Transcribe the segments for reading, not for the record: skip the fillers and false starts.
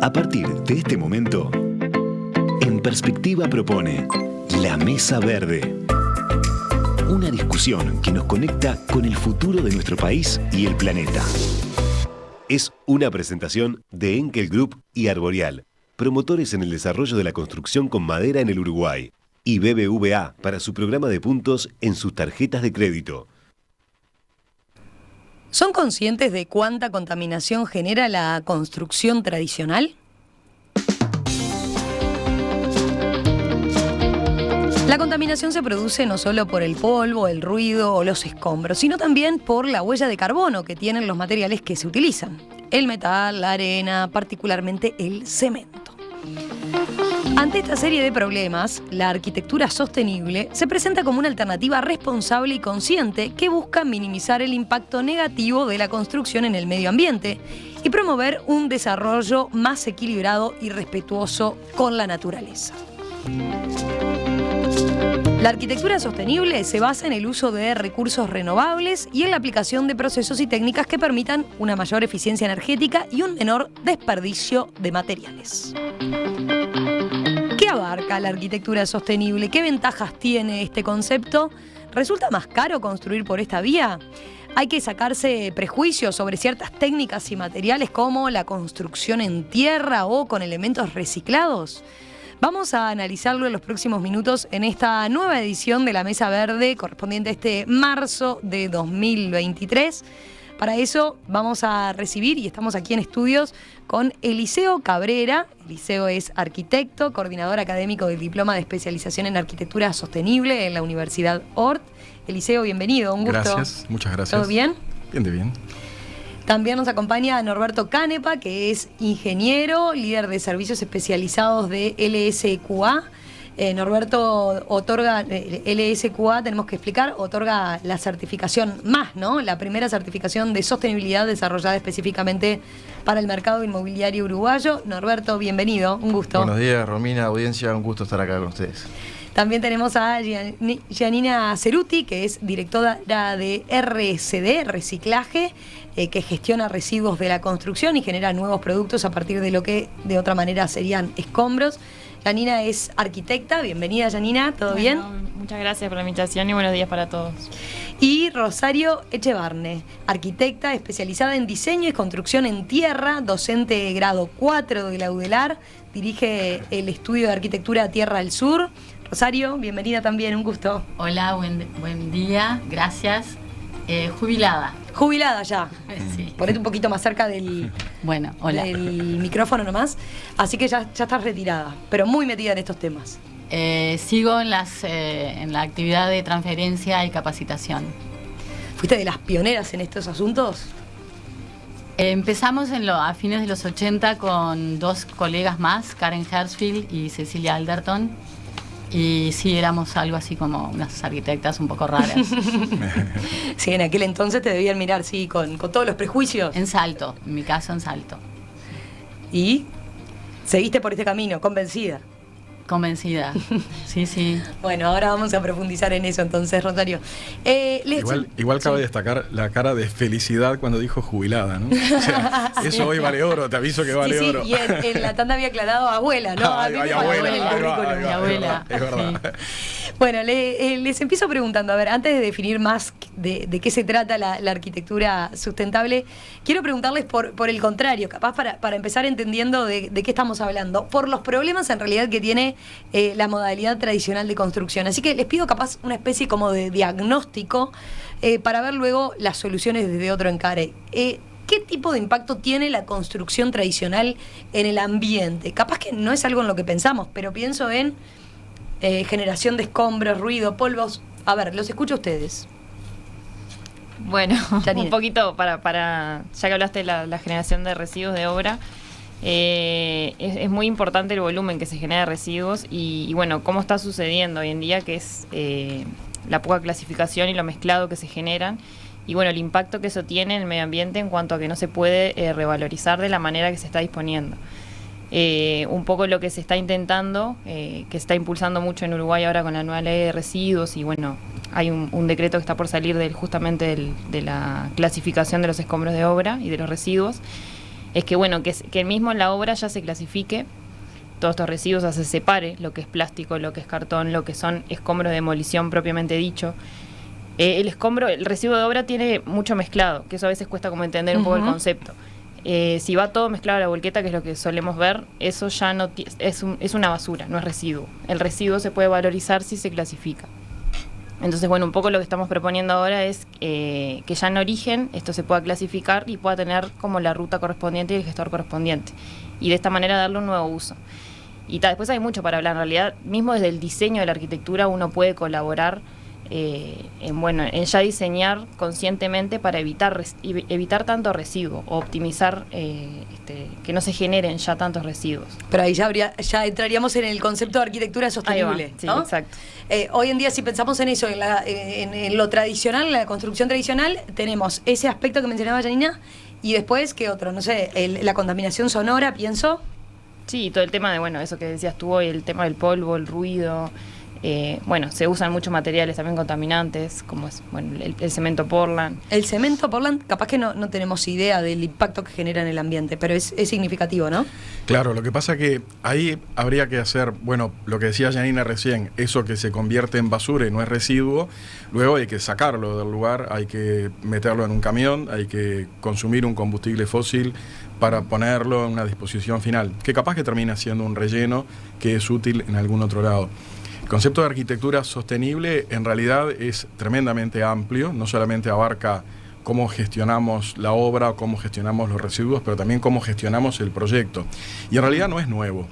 A partir de este momento, En Perspectiva propone La Mesa Verde. Una discusión que nos conecta con el futuro de nuestro país y el planeta. Es una presentación de Enkel Group y Arboreal, promotores en el desarrollo de la construcción con madera en el Uruguay, y BBVA para su programa de puntos en sus tarjetas de crédito. ¿Son conscientes de cuánta contaminación genera la construcción tradicional? La contaminación se produce no solo por el polvo, el ruido o los escombros, sino también por la huella de carbono que tienen los materiales que se utilizan. El metal, la arena, particularmente el cemento. Ante esta serie de problemas, la arquitectura sostenible se presenta como una alternativa responsable y consciente que busca minimizar el impacto negativo de la construcción en el medio ambiente y promover un desarrollo más equilibrado y respetuoso con la naturaleza. La arquitectura sostenible se basa en el uso de recursos renovables y en la aplicación de procesos y técnicas que permitan una mayor eficiencia energética y un menor desperdicio de materiales. ¿Qué abarca la arquitectura sostenible? ¿Qué ventajas tiene este concepto? ¿Resulta más caro construir por esta vía? ¿Hay que sacarse prejuicios sobre ciertas técnicas y materiales como la construcción en tierra o con elementos reciclados? Vamos a analizarlo en los próximos minutos en esta nueva edición de La Mesa Verde, correspondiente a este marzo de 2023. Para eso vamos a recibir, y estamos aquí en estudios, con Eliseo Cabrera. Eliseo es arquitecto, coordinador académico del Diploma de Especialización en Arquitectura Sostenible en la Universidad Ort. Eliseo, bienvenido, un gusto. Gracias, muchas gracias. ¿Todo bien? Bien, de bien. También nos acompaña Norberto Canepa, que es ingeniero, líder de servicios especializados de LSQA. Norberto otorga, LSQA, tenemos que explicar, otorga la certificación más, ¿no? La primera certificación de sostenibilidad desarrollada específicamente para el mercado inmobiliario uruguayo. Norberto, bienvenido, un gusto. Buenos días, Romina, audiencia, un gusto estar acá con ustedes. También tenemos a Giannina Ceruti, que es directora de RCD, Reciclaje, que gestiona residuos de la construcción y genera nuevos productos a partir de lo que de otra manera serían escombros. Giannina es arquitecta. Bienvenida, Giannina, ¿todo bien? Muchas gracias por la invitación y buenos días para todos. Y Rosario Echevarne, arquitecta especializada en diseño y construcción en tierra, docente de grado 4 de la UDELAR, dirige el estudio de arquitectura Tierra del Sur. Rosario, bienvenida también, un gusto. Hola, buen día, gracias. Jubilada. Jubilada ya. Sí. Ponete un poquito más cerca del micrófono nomás. Así que ya estás retirada, pero muy metida en estos temas. Sigo en la actividad de transferencia y capacitación. ¿Fuiste de las pioneras en estos asuntos? Empezamos a fines de los 80 con dos colegas más, Karen Hersfield y Cecilia Alderton. Y sí, éramos algo así como unas arquitectas un poco raras. Sí, en aquel entonces te debían mirar, sí, con todos los prejuicios. En Salto, en mi caso en Salto. ¿Y seguiste por este camino, convencida? Convencida, sí. Bueno, ahora vamos a profundizar en eso entonces, Rosario. Igual cabe destacar la cara de felicidad cuando dijo jubilada, ¿no? O sea, eso hoy vale oro, te aviso que vale oro. Y en la tanda había aclarado abuela, ¿no? Abuela. Es verdad. Bueno, les empiezo preguntando, a ver, antes de definir más de qué se trata la arquitectura sustentable, quiero preguntarles por el contrario, capaz para empezar entendiendo de qué estamos hablando, por los problemas en realidad que tiene la modalidad tradicional de construcción. Así que les pido capaz una especie como de diagnóstico para ver luego las soluciones desde otro encare. ¿Qué tipo de impacto tiene la construcción tradicional en el ambiente? Capaz que no es algo en lo que pensamos, pero pienso en generación de escombros, ruido, polvos. A ver, los escucho a ustedes. Bueno, Giannina. un poquito para ya que hablaste de la generación de residuos de obra, es muy importante el volumen que se genera de residuos y bueno, cómo está sucediendo hoy en día, que es la poca clasificación y lo mezclado que se generan. Y bueno, el impacto que eso tiene en el medio ambiente en cuanto a que no se puede revalorizar de la manera que se está disponiendo. Un poco lo que se está intentando, que se está impulsando mucho en Uruguay ahora con la nueva ley de residuos y bueno, hay un decreto que está por salir justamente de la clasificación de los escombros de obra y de los residuos. es que, bueno, que mismo en la obra ya se clasifique todos estos residuos, o sea, se separe lo que es plástico, lo que es cartón, lo que son escombros de demolición propiamente dicho. El residuo de obra tiene mucho mezclado, que eso a veces cuesta como entender un poco el concepto. Si va todo mezclado a la volqueta, que es lo que solemos ver, eso ya no es una basura, no es residuo. El residuo se puede valorizar si se clasifica. Entonces, bueno, un poco lo que estamos proponiendo ahora es que ya en origen esto se pueda clasificar y pueda tener como la ruta correspondiente y el gestor correspondiente. Y de esta manera darle un nuevo uso. Y después hay mucho para hablar. En realidad, mismo desde el diseño de la arquitectura uno puede colaborar en ya diseñar conscientemente para evitar tanto residuo o optimizar que no se generen ya tantos residuos. Pero ahí ya entraríamos en el concepto de arquitectura sostenible, sí, ¿no? exacto. Hoy en día, si pensamos en eso, en lo tradicional, en la construcción tradicional, tenemos ese aspecto que mencionaba Janina, y después, ¿qué otro? No sé, la contaminación sonora, pienso. Sí, todo el tema de, bueno, eso que decías tú hoy, el tema del polvo, el ruido. Bueno, se usan muchos materiales también contaminantes, como es el cemento Portland. El cemento Portland, capaz que no tenemos idea del impacto que genera en el ambiente, pero es significativo, ¿no? Claro, lo que pasa que ahí habría que hacer, bueno, lo que decía Janina recién, eso que se convierte en basura y no es residuo, luego hay que sacarlo del lugar, hay que meterlo en un camión, hay que consumir un combustible fósil para ponerlo en una disposición final, que capaz que termina siendo un relleno que es útil en algún otro lado. El concepto de arquitectura sostenible en realidad es tremendamente amplio, no solamente abarca cómo gestionamos la obra o cómo gestionamos los residuos, pero también cómo gestionamos el proyecto. Y en realidad no es nuevo,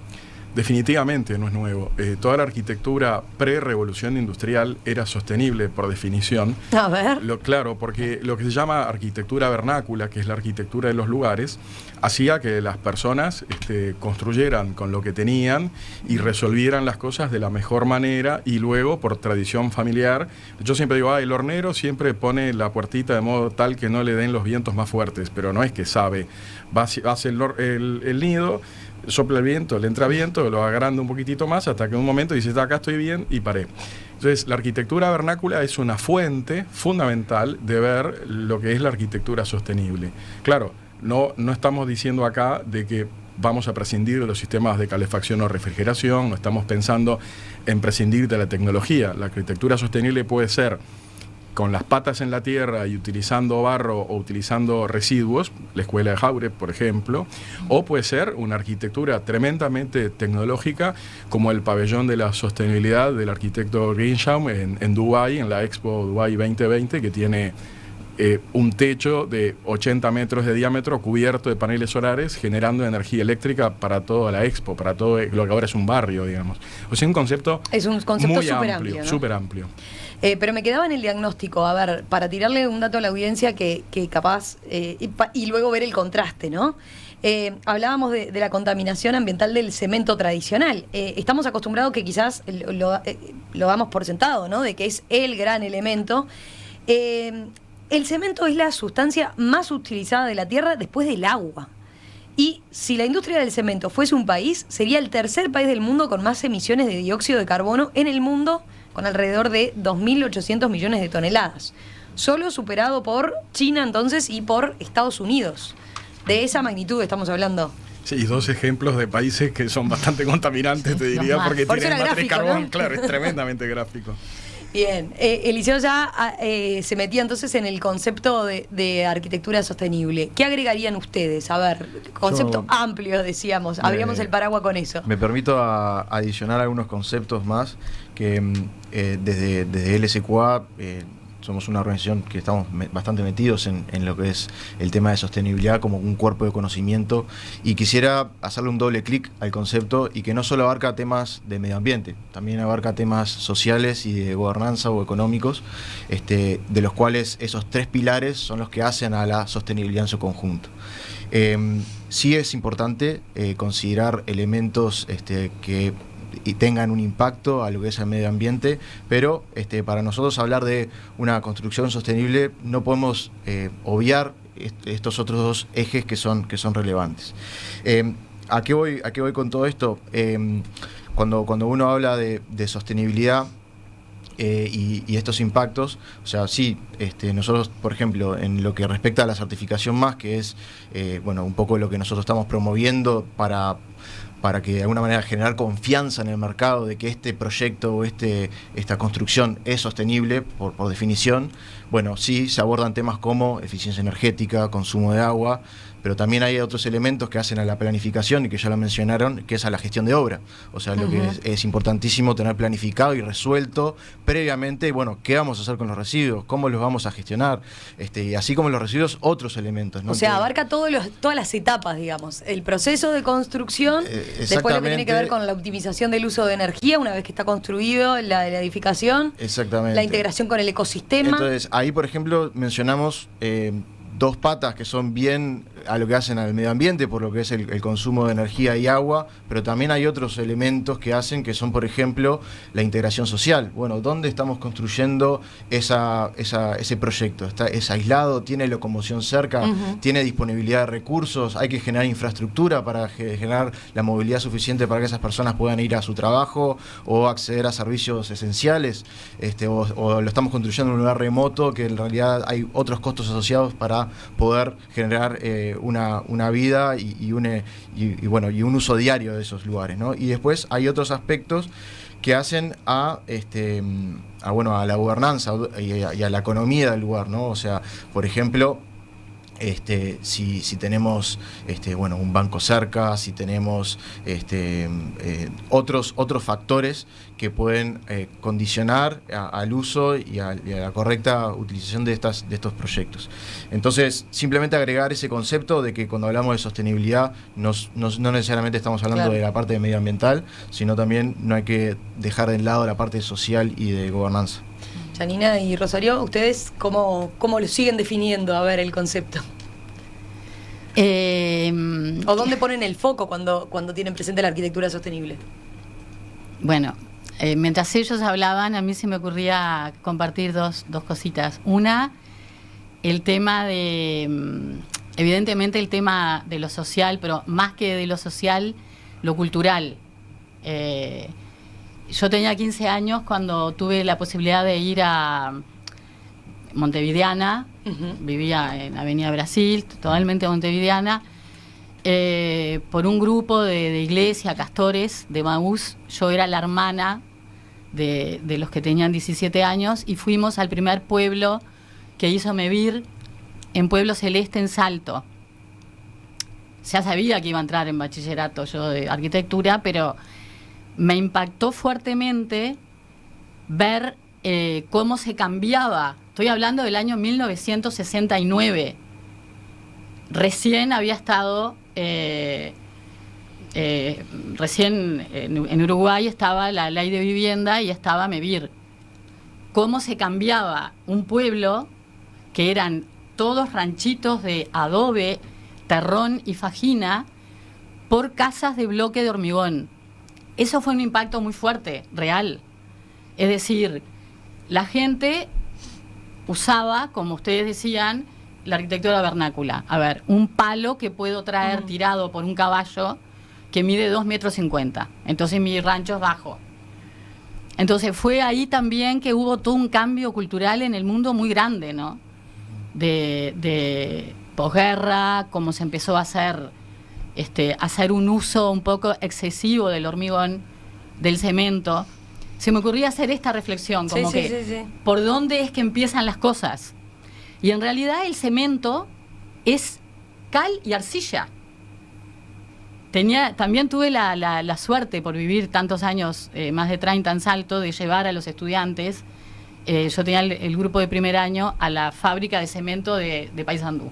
definitivamente no es nuevo. Toda la arquitectura pre-revolución industrial era sostenible por definición. A ver. Claro, porque lo que se llama arquitectura vernácula, que es la arquitectura de los lugares, hacía que las personas construyeran con lo que tenían y resolvieran las cosas de la mejor manera, y luego, por tradición familiar, yo siempre digo, el hornero siempre pone la puertita de modo tal que no le den los vientos más fuertes, pero no es que sabe, hace el nido, sopla el viento, le entra viento, lo agranda un poquitito más hasta que en un momento dice, acá estoy bien, y paré. Entonces, la arquitectura vernácula es una fuente fundamental de ver lo que es la arquitectura sostenible. Claro, no estamos diciendo acá de que vamos a prescindir de los sistemas de calefacción o refrigeración, no estamos pensando en prescindir de la tecnología. La arquitectura sostenible puede ser con las patas en la tierra y utilizando barro o utilizando residuos, la escuela de Jaure, por ejemplo, o puede ser una arquitectura tremendamente tecnológica, como el pabellón de la sostenibilidad del arquitecto Greenshaw en Dubái, en la Expo Dubái 2020, que tiene un techo de 80 metros de diámetro cubierto de paneles solares, generando energía eléctrica para toda la Expo, para todo lo que ahora es un barrio, digamos. O sea, un concepto muy súper amplio, ¿no? súper amplio. Pero me quedaba en el diagnóstico, a ver, para tirarle un dato a la audiencia que capaz, y luego ver el contraste, ¿no? Hablábamos de la contaminación ambiental del cemento tradicional. Estamos acostumbrados que quizás lo damos por sentado, ¿no? De que es el gran elemento. El cemento es la sustancia más utilizada de la Tierra después del agua. Y si la industria del cemento fuese un país, sería el tercer país del mundo con más emisiones de dióxido de carbono en el mundo, con alrededor de 2.800 millones de toneladas. Solo superado por China entonces y por Estados Unidos. De esa magnitud estamos hablando. Sí, dos ejemplos de países que son bastante contaminantes, te diría, porque tienen matriz de carbón, ¿no? Claro, es tremendamente gráfico. Bien, Eliseo ya se metía entonces en el concepto de arquitectura sostenible. ¿Qué agregarían ustedes? A ver, concepto amplio, decíamos, abríamos el paraguas con eso. Me permito adicionar algunos conceptos más que desde LSQA somos una organización que estamos bastante metidos en lo que es el tema de sostenibilidad como un cuerpo de conocimiento, y quisiera hacerle un doble clic al concepto, y que no solo abarca temas de medio ambiente, también abarca temas sociales y de gobernanza o económicos, de los cuales esos tres pilares son los que hacen a la sostenibilidad en su conjunto. Sí es importante considerar elementos que y tengan un impacto a lo que es el medio ambiente, pero para nosotros hablar de una construcción sostenible no podemos obviar estos otros dos ejes que son relevantes. ¿A qué voy con todo esto? Cuando uno habla de sostenibilidad, y estos impactos. O sea, sí, nosotros, por ejemplo, en lo que respecta a la certificación más, que es un poco lo que nosotros estamos promoviendo para que de alguna manera generar confianza en el mercado de que este proyecto o esta construcción es sostenible por definición. Bueno, sí, se abordan temas como eficiencia energética, consumo de agua, pero también hay otros elementos que hacen a la planificación y que ya lo mencionaron, que es a la gestión de obra. O sea, lo que es importantísimo tener planificado y resuelto previamente, qué vamos a hacer con los residuos, cómo los vamos a gestionar, y así como los residuos, otros elementos, ¿no? O sea, abarca todas las etapas, digamos. El proceso de construcción, después lo que tiene que ver con la optimización del uso de energía, una vez que está construido la edificación. Exactamente. La integración con el ecosistema. Entonces, ahí, por ejemplo, mencionamos dos patas que son bien a lo que hacen al medio ambiente, por lo que es el consumo de energía y agua, pero también hay otros elementos que hacen, que son, por ejemplo, la integración social. Bueno, ¿dónde estamos construyendo ese proyecto? ¿Es aislado? ¿Tiene locomoción cerca? ¿Tiene disponibilidad de recursos? ¿Hay que generar infraestructura para generar la movilidad suficiente para que esas personas puedan ir a su trabajo o acceder a servicios esenciales? O lo estamos construyendo en un lugar remoto, que en realidad hay otros costos asociados para poder generar una vida y un uso diario de esos lugares, ¿no? Y después hay otros aspectos que hacen a la gobernanza y a la economía del lugar, ¿no? O sea, por ejemplo, si tenemos un banco cerca, si tenemos otros factores que pueden condicionar al uso y a la correcta utilización de estos proyectos. Entonces, simplemente agregar ese concepto de que cuando hablamos de sostenibilidad no necesariamente estamos hablando de la parte medioambiental, sino también no hay que dejar de lado la parte social y de gobernanza. Janina y Rosario, ¿ustedes cómo lo siguen definiendo, a ver, el concepto? ¿O dónde ponen el foco cuando tienen presente la arquitectura sostenible? Bueno, mientras ellos hablaban, a mí se me ocurría compartir dos cositas. Una, el tema evidentemente el tema de lo social, pero más que de lo social, lo cultural. Yo tenía 15 años cuando tuve la posibilidad de ir a Montevideana, vivía en Avenida Brasil, totalmente montevideana, por un grupo de iglesia, castores de Maús. Yo era la hermana de los que tenían 17 años y fuimos al primer pueblo que hizo MEVIR, en Pueblo Celeste, en Salto. Ya sabía que iba a entrar en bachillerato yo de arquitectura, pero me impactó fuertemente ver cómo se cambiaba. Estoy hablando del año 1969. Recién había estado, recién en Uruguay estaba la ley de vivienda y estaba MEVIR. Cómo se cambiaba un pueblo que eran todos ranchitos de adobe, terrón y fajina por casas de bloque de hormigón. Eso fue un impacto muy fuerte, real. Es decir, la gente usaba, como ustedes decían, la arquitectura vernácula. A ver, un palo que puedo traer tirado por un caballo que mide 2,50 metros. Entonces mi rancho es bajo. Entonces fue ahí también que hubo todo un cambio cultural en el mundo muy grande, ¿no? De posguerra, cómo se empezó a hacer un uso un poco excesivo del hormigón, del cemento. Se me ocurría hacer esta reflexión, como ¿por dónde es que empiezan las cosas? Y en realidad el cemento es cal y arcilla. También tuve la suerte, por vivir tantos años, más de 30 en Salto, de llevar a los estudiantes, yo tenía el grupo de primer año, a la fábrica de cemento de Paysandú.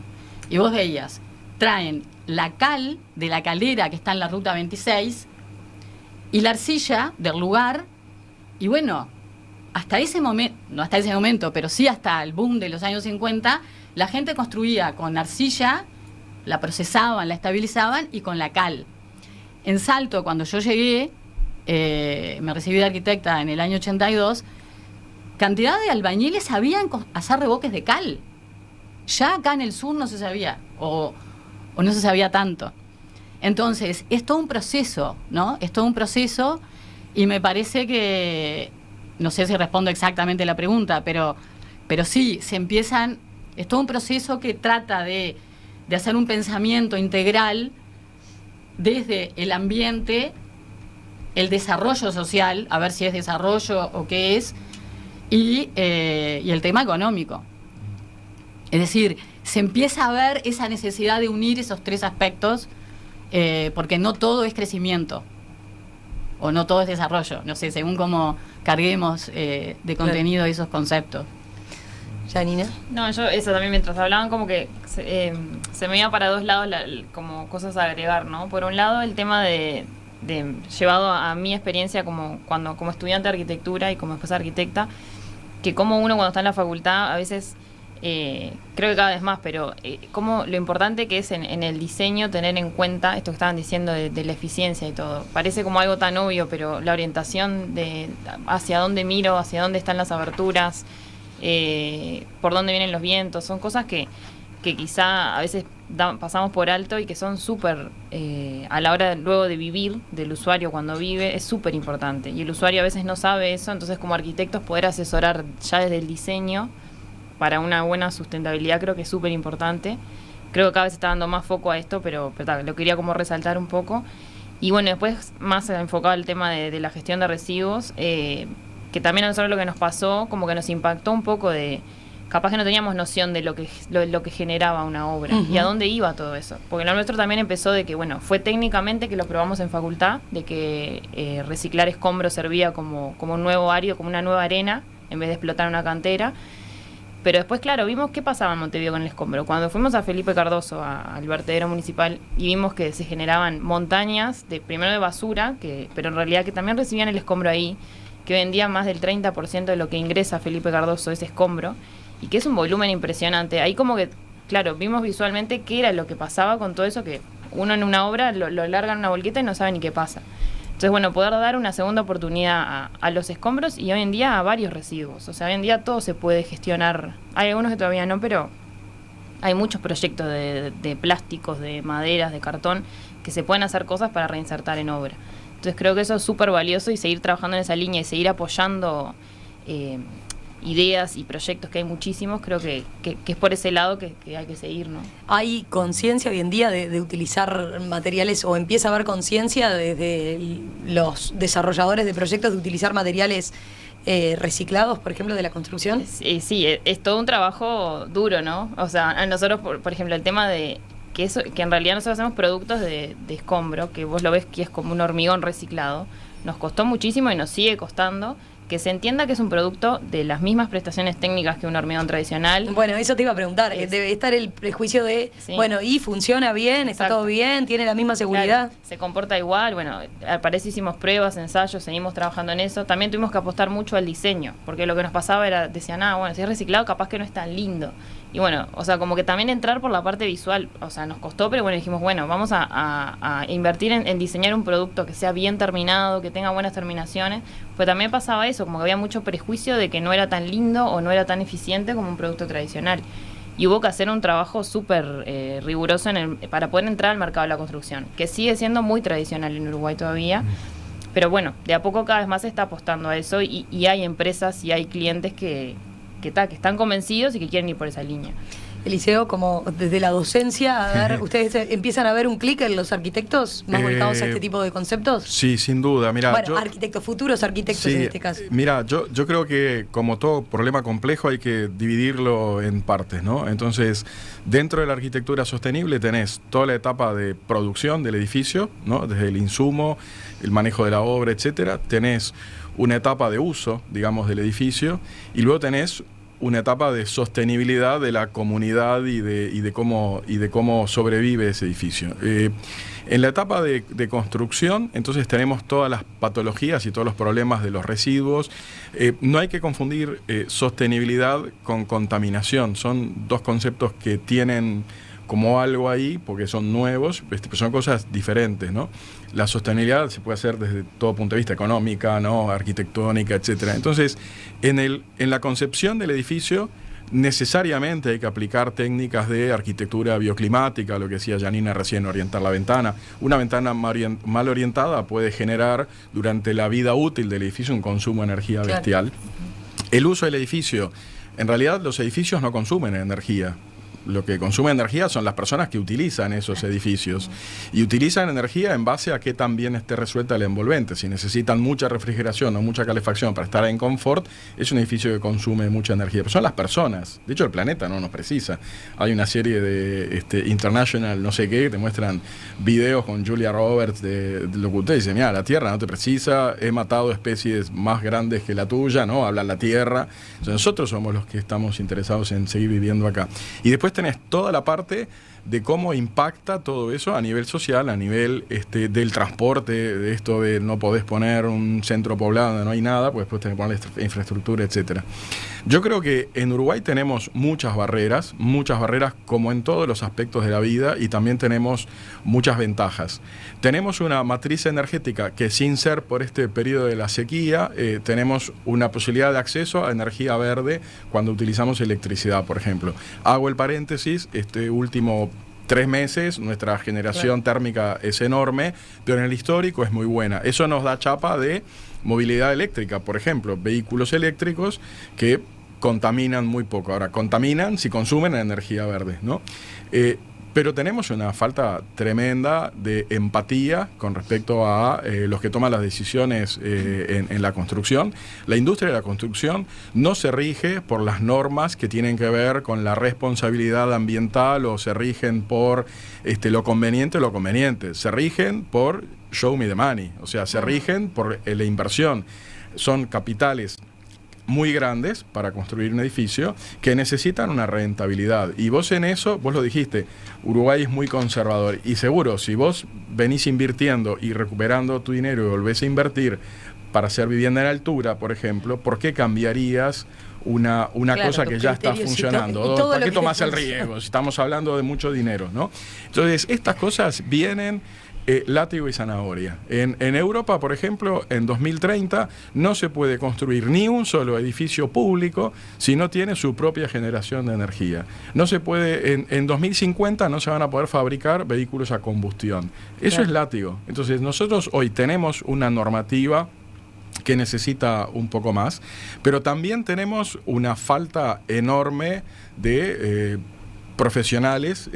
Y vos veías, traen la cal de la caldera que está en la ruta 26 y la arcilla del lugar. Y bueno, hasta ese momento, no hasta ese momento, pero sí hasta el boom de los años 50, la gente construía con arcilla, la procesaban, la estabilizaban y con la cal. En Salto, cuando yo llegué, me recibí de arquitecta en el año 82, cantidad de albañiles sabían hacer revoques de cal. Ya acá en el sur no se sabía, o no se sabía tanto. Entonces, es todo un proceso, ¿no? Es todo un proceso y me parece que no sé si respondo exactamente la pregunta, pero sí, es todo un proceso que trata de hacer un pensamiento integral desde el ambiente, el desarrollo social, a ver si es desarrollo o qué es, y el tema económico. Es decir, se empieza a ver esa necesidad de unir esos tres aspectos, porque no todo es crecimiento, o no todo es desarrollo, no sé, según cómo carguemos de contenido esos conceptos. Janina. No, yo eso también, mientras hablaban, como que se me iba para dos lados como cosas a agregar, ¿no? Por un lado, el tema de llevado a mi experiencia como estudiante de arquitectura y como después arquitecta, que como uno cuando está en la facultad, a veces, creo que cada vez más, pero como lo importante que es en el diseño tener en cuenta esto que estaban diciendo de la eficiencia y todo. Parece como algo tan obvio, pero la orientación de hacia dónde miro, hacia dónde están las aberturas, por dónde vienen los vientos, son cosas que quizá a veces pasamos por alto y que son súper, a la hora luego de vivir, del usuario cuando vive, es súper importante. Y el usuario a veces no sabe eso, entonces como arquitectos poder asesorar ya desde el diseño para una buena sustentabilidad creo que es súper importante. Creo que cada vez se está dando más foco a esto, pero lo quería como resaltar un poco. Y bueno, después más enfocado al tema de la gestión de residuos, que también a nosotros lo que nos pasó, como que nos impactó un poco de, capaz que no teníamos noción de lo que generaba una obra y a dónde iba todo eso. Porque lo nuestro también empezó de que, bueno, fue técnicamente que lo probamos en facultad, de que reciclar escombros servía como un nuevo árido, como una nueva arena, en vez de explotar una cantera. Pero después, claro, vimos qué pasaba en Montevideo con el escombro. Cuando fuimos a Felipe Cardoso, al vertedero municipal, y vimos que se generaban montañas, primero de basura, pero en realidad que también recibían el escombro ahí, que hoy en día más del 30% de lo que ingresa Felipe Cardoso es escombro, y que es un volumen impresionante. Ahí como que, claro, vimos visualmente qué era lo que pasaba con todo eso, que uno en una obra lo larga en una volqueta y no sabe ni qué pasa. Entonces, bueno, poder dar una segunda oportunidad a los escombros y hoy en día a varios residuos. O sea, hoy en día todo se puede gestionar. Hay algunos que todavía no, pero hay muchos proyectos de plásticos, de maderas, de cartón, que se pueden hacer cosas para reinsertar en obra. Entonces creo que eso es súper valioso y seguir trabajando en esa línea y seguir apoyando ideas y proyectos, que hay muchísimos, creo que es por ese lado que hay que seguir, ¿no? ¿Hay conciencia hoy en día de utilizar materiales, o empieza a haber conciencia desde los desarrolladores de proyectos de utilizar materiales reciclados, por ejemplo, de la construcción? Sí, es todo un trabajo duro, ¿no? O sea, a nosotros, por ejemplo, el tema de que en realidad nosotros hacemos productos de escombro, que vos lo ves que es como un hormigón reciclado, nos costó muchísimo y nos sigue costando que se entienda que es un producto de las mismas prestaciones técnicas que un hormigón tradicional. Bueno, eso te iba a preguntar. Debe estar el prejuicio de, sí, bueno, y funciona bien, está todo bien, tiene la misma seguridad. Claro, se comporta igual. Bueno, para eso hicimos pruebas, ensayos, seguimos trabajando en eso. También tuvimos que apostar mucho al diseño, porque lo que nos pasaba era, decían, bueno, si es reciclado capaz que no es tan lindo. Y bueno, o sea, como que también entrar por la parte visual, o sea, nos costó, pero bueno, dijimos, bueno, vamos a invertir en diseñar un producto que sea bien terminado, que tenga buenas terminaciones. Pues también pasaba eso, como que había mucho prejuicio de que no era tan lindo o no era tan eficiente como un producto tradicional. Y hubo que hacer un trabajo súper riguroso para poder entrar al mercado de la construcción, que sigue siendo muy tradicional en Uruguay todavía. Pero bueno, de a poco cada vez más se está apostando a eso y hay empresas y hay clientes que están convencidos y que quieren ir por esa línea. Eliseo, como desde la docencia, a ver, ¿ustedes empiezan a ver un clic en los arquitectos más volcados a este tipo de conceptos? Sí, sin duda. Mira, bueno, arquitectos, futuros arquitectos, sí, en este caso. Mira, yo creo que como todo problema complejo hay que dividirlo en partes, ¿no? Entonces, dentro de la arquitectura sostenible tenés toda la etapa de producción del edificio, ¿no? Desde el insumo, el manejo de la obra, etcétera. Tenés una etapa de uso, digamos, del edificio, y luego tenés una etapa de sostenibilidad de la comunidad y de cómo sobrevive ese edificio. En la etapa de construcción, entonces tenemos todas las patologías y todos los problemas de los residuos. No hay que confundir sostenibilidad con contaminación. Son dos conceptos que tienen como algo ahí, porque son nuevos, pero son cosas diferentes, ¿no? La sostenibilidad se puede hacer desde todo punto de vista, económica, ¿no? Arquitectónica, etcétera. Entonces, en la concepción del edificio, necesariamente hay que aplicar técnicas de arquitectura bioclimática, lo que decía Janina recién, orientar la ventana. Una ventana mal orientada puede generar durante la vida útil del edificio un consumo de energía bestial. El uso del edificio, en realidad los edificios no consumen energía. Lo que consume energía son las personas que utilizan esos edificios y utilizan energía en base a que también esté resuelta el envolvente. Si necesitan mucha refrigeración o mucha calefacción para estar en confort, es un edificio que consume mucha energía. Pero son las personas. De hecho, el planeta no nos precisa. Hay una serie de International no sé qué que te muestran videos con Julia Roberts de lo que usted dice, mira, la Tierra no te precisa, he matado especies más grandes que la tuya, ¿no? Habla la Tierra. Entonces, nosotros somos los que estamos interesados en seguir viviendo acá. Y después tenés toda la parte de cómo impacta todo eso a nivel social, a nivel del transporte, de esto de no podés poner un centro poblado donde no hay nada, pues después tenés que poner infraestructura, etcétera. Yo creo que en Uruguay tenemos muchas barreras como en todos los aspectos de la vida, y también tenemos muchas ventajas. Tenemos una matriz energética que, sin ser por este periodo de la sequía, tenemos una posibilidad de acceso a energía verde cuando utilizamos electricidad, por ejemplo. Hago el paréntesis, este último 3 meses nuestra generación térmica es enorme, pero en el histórico es muy buena. Eso nos da chapa de movilidad eléctrica, por ejemplo, vehículos eléctricos que contaminan muy poco. Ahora, contaminan si consumen energía verde, ¿no? Pero tenemos una falta tremenda de empatía con respecto a los que toman las decisiones en la construcción. La industria de la construcción no se rige por las normas que tienen que ver con la responsabilidad ambiental o se rigen por lo conveniente o lo conveniente. Se rigen por show me the money, o sea, se rigen por la inversión. Son capitales muy grandes para construir un edificio que necesitan una rentabilidad. Y vos en eso, vos lo dijiste, Uruguay es muy conservador. Y seguro, si vos venís invirtiendo y recuperando tu dinero y volvés a invertir para hacer vivienda en altura, por ejemplo, ¿por qué cambiarías una cosa que ya está funcionando? ¿Para qué tomás el riesgo? Si estamos hablando de mucho dinero, ¿no? Entonces, estas cosas vienen látigo y zanahoria. En Europa, por ejemplo, en 2030 no se puede construir ni un solo edificio público si no tiene su propia generación de energía. No se puede, en 2050 no se van a poder fabricar vehículos a combustión. Eso es látigo. Entonces, nosotros hoy tenemos una normativa que necesita un poco más, pero también tenemos una falta enorme de profesionales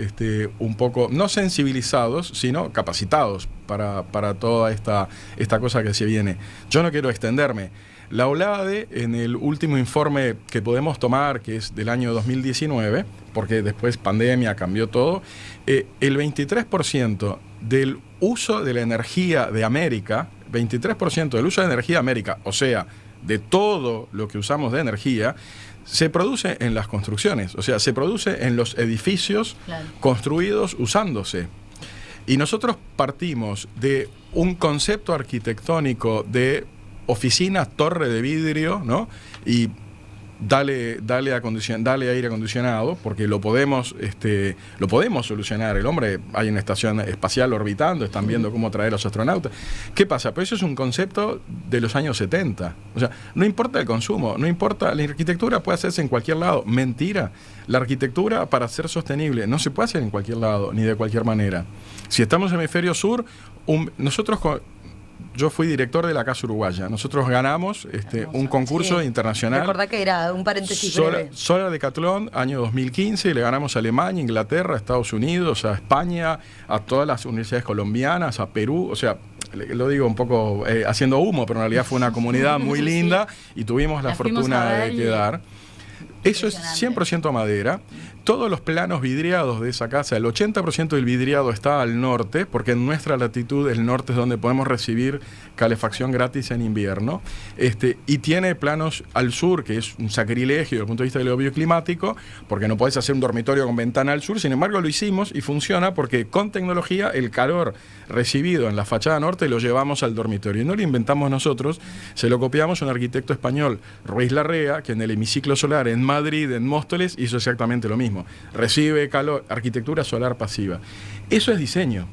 un poco, no sensibilizados, sino capacitados para toda esta cosa que se viene. Yo no quiero extenderme. La OLADE, en el último informe que podemos tomar, que es del año 2019, porque después pandemia cambió todo, el 23% del uso de la energía de América, 23% del uso de energía de América, o sea, de todo lo que usamos de energía, se produce en las construcciones, o sea, se produce en los edificios construidos usándose. Y nosotros partimos de un concepto arquitectónico de oficina, torre de vidrio, ¿no? Y dale aire acondicionado, porque lo podemos solucionar. El hombre, hay una estación espacial orbitando, están viendo cómo traer a los astronautas. ¿Qué pasa? Pero eso es un concepto de los años 70. O sea, no importa el consumo, no importa, la arquitectura puede hacerse en cualquier lado. Mentira. La arquitectura, para ser sostenible, no se puede hacer en cualquier lado, ni de cualquier manera. Si estamos en el hemisferio sur, yo fui director de la Casa Uruguaya. Nosotros ganamos un concurso internacional. Recordá que era un paréntesis breve. Solar Decathlon, año 2015, y le ganamos a Alemania, Inglaterra, a Estados Unidos, a España, a todas las universidades colombianas, a Perú. O sea, lo digo un poco haciendo humo, pero en realidad fue una comunidad muy linda y tuvimos la fortuna de quedar. Eso es 100% madera. Todos los planos vidriados de esa casa, el 80% del vidriado está al norte, porque en nuestra latitud el norte es donde podemos recibir calefacción gratis en invierno. Y tiene planos al sur, que es un sacrilegio desde el punto de vista de lo bioclimático, porque no podés hacer un dormitorio con ventana al sur. Sin embargo, lo hicimos y funciona porque con tecnología el calor recibido en la fachada norte lo llevamos al dormitorio. Y no lo inventamos nosotros, se lo copiamos a un arquitecto español, Ruiz Larrea, que en el hemiciclo solar en Madrid, en Móstoles, hizo exactamente lo mismo. Recibe calor, arquitectura solar pasiva. Eso es diseño.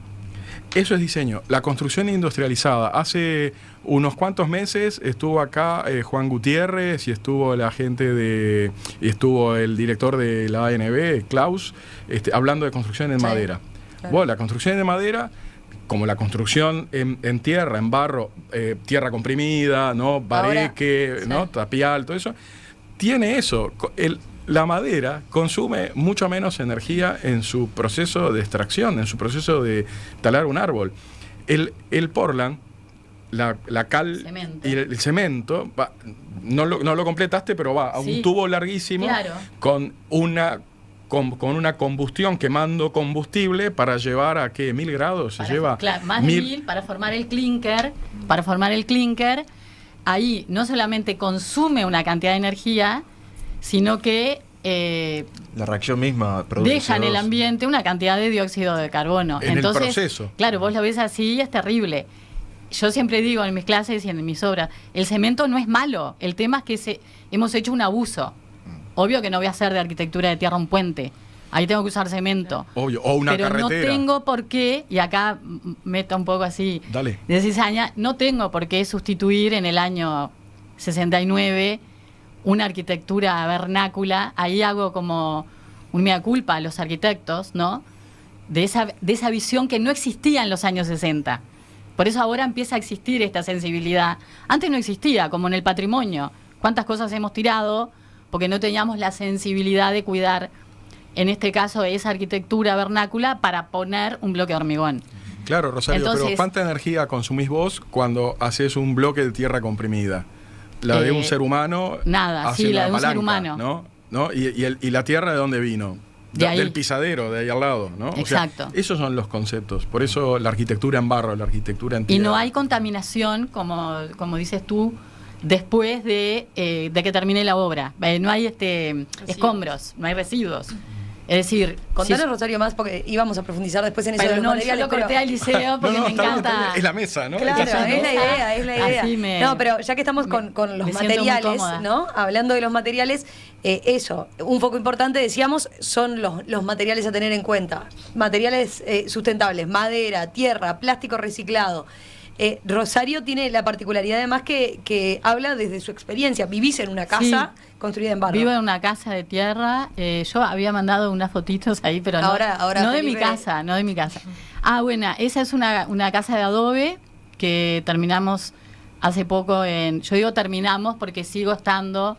Eso es diseño. La construcción industrializada. Hace unos cuantos meses estuvo acá Juan Gutiérrez y estuvo y estuvo el director de la ANB, Klaus, hablando de construcción en madera. Claro. Bueno, la construcción en madera, como la construcción en tierra, en barro, tierra comprimida, ¿no? Bareque, Ahora, ¿no? sí. Tapial, todo eso, tiene eso. La madera consume mucho menos energía en su proceso de extracción, en su proceso de talar un árbol. El Portland, la cal Cemento. y el cemento, no lo completaste, pero va a un Sí. tubo larguísimo, Claro. con una combustión, quemando combustible para llevar a ¿qué? 1000 grados. Se lleva claro, más de 1000 para formar el clinker. Para formar el clinker, ahí no solamente consume una cantidad de energía, sino que La reacción misma produce deja en el CO2. ambiente una cantidad de dióxido de carbono. En el Entonces, proceso. claro, vos lo ves así y es terrible. Yo siempre digo en mis clases y en mis obras, el cemento no es malo, el tema es que hemos hecho un abuso. Obvio que no voy a hacer de arquitectura de tierra un puente, ahí tengo que usar cemento. Obvio, o una pero carretera. no tengo por qué, y acá meto un poco así Dale. de cizaña, no tengo por qué sustituir en el año 69 una arquitectura vernácula. Ahí hago como un mea culpa a los arquitectos, ¿no? De esa visión que no existía en los años 60. Por eso ahora empieza a existir esta sensibilidad. Antes no existía, como en el patrimonio. ¿Cuántas cosas hemos tirado porque no teníamos la sensibilidad de cuidar, en este caso, esa arquitectura vernácula para poner un bloque de hormigón? Claro, Rosario, pero Entonces, ¿cuánta energía consumís vos cuando haces un bloque de tierra comprimida? La de un ser humano. nada, hacia sí, la una de un ser palanca, humano. ¿no? ¿Y la tierra de dónde vino? De ahí. Del pisadero, de ahí al lado, ¿no? Exacto. O sea, esos son los conceptos. Por eso la arquitectura en barro, la arquitectura en tierra. Y no hay contaminación, como dices tú, después de que termine la obra. No hay escombros, no hay residuos. Es decir, Contanos, si- Rosario, más porque íbamos a profundizar después en eso de pero los no, yo materiales. lo corté al liceo porque me está bien, encanta. está bien. Es la mesa, ¿no? Claro, Esa es la idea, es la idea. así me- No, pero ya que estamos con los me siento muy materiales, cómoda. ¿no? Hablando de los materiales, eso, un foco importante, decíamos, son los materiales a tener en cuenta. Materiales sustentables, madera, tierra, plástico reciclado. Rosario tiene la particularidad además que habla desde su experiencia. Vivís en una casa construida en barro. Vivo en una casa de tierra. Yo había mandado unas fotitos ahí, pero Ahora no de mi Felipe- casa, no de mi casa. Ah, bueno, esa es una casa de adobe que terminamos hace poco yo digo terminamos porque sigo estando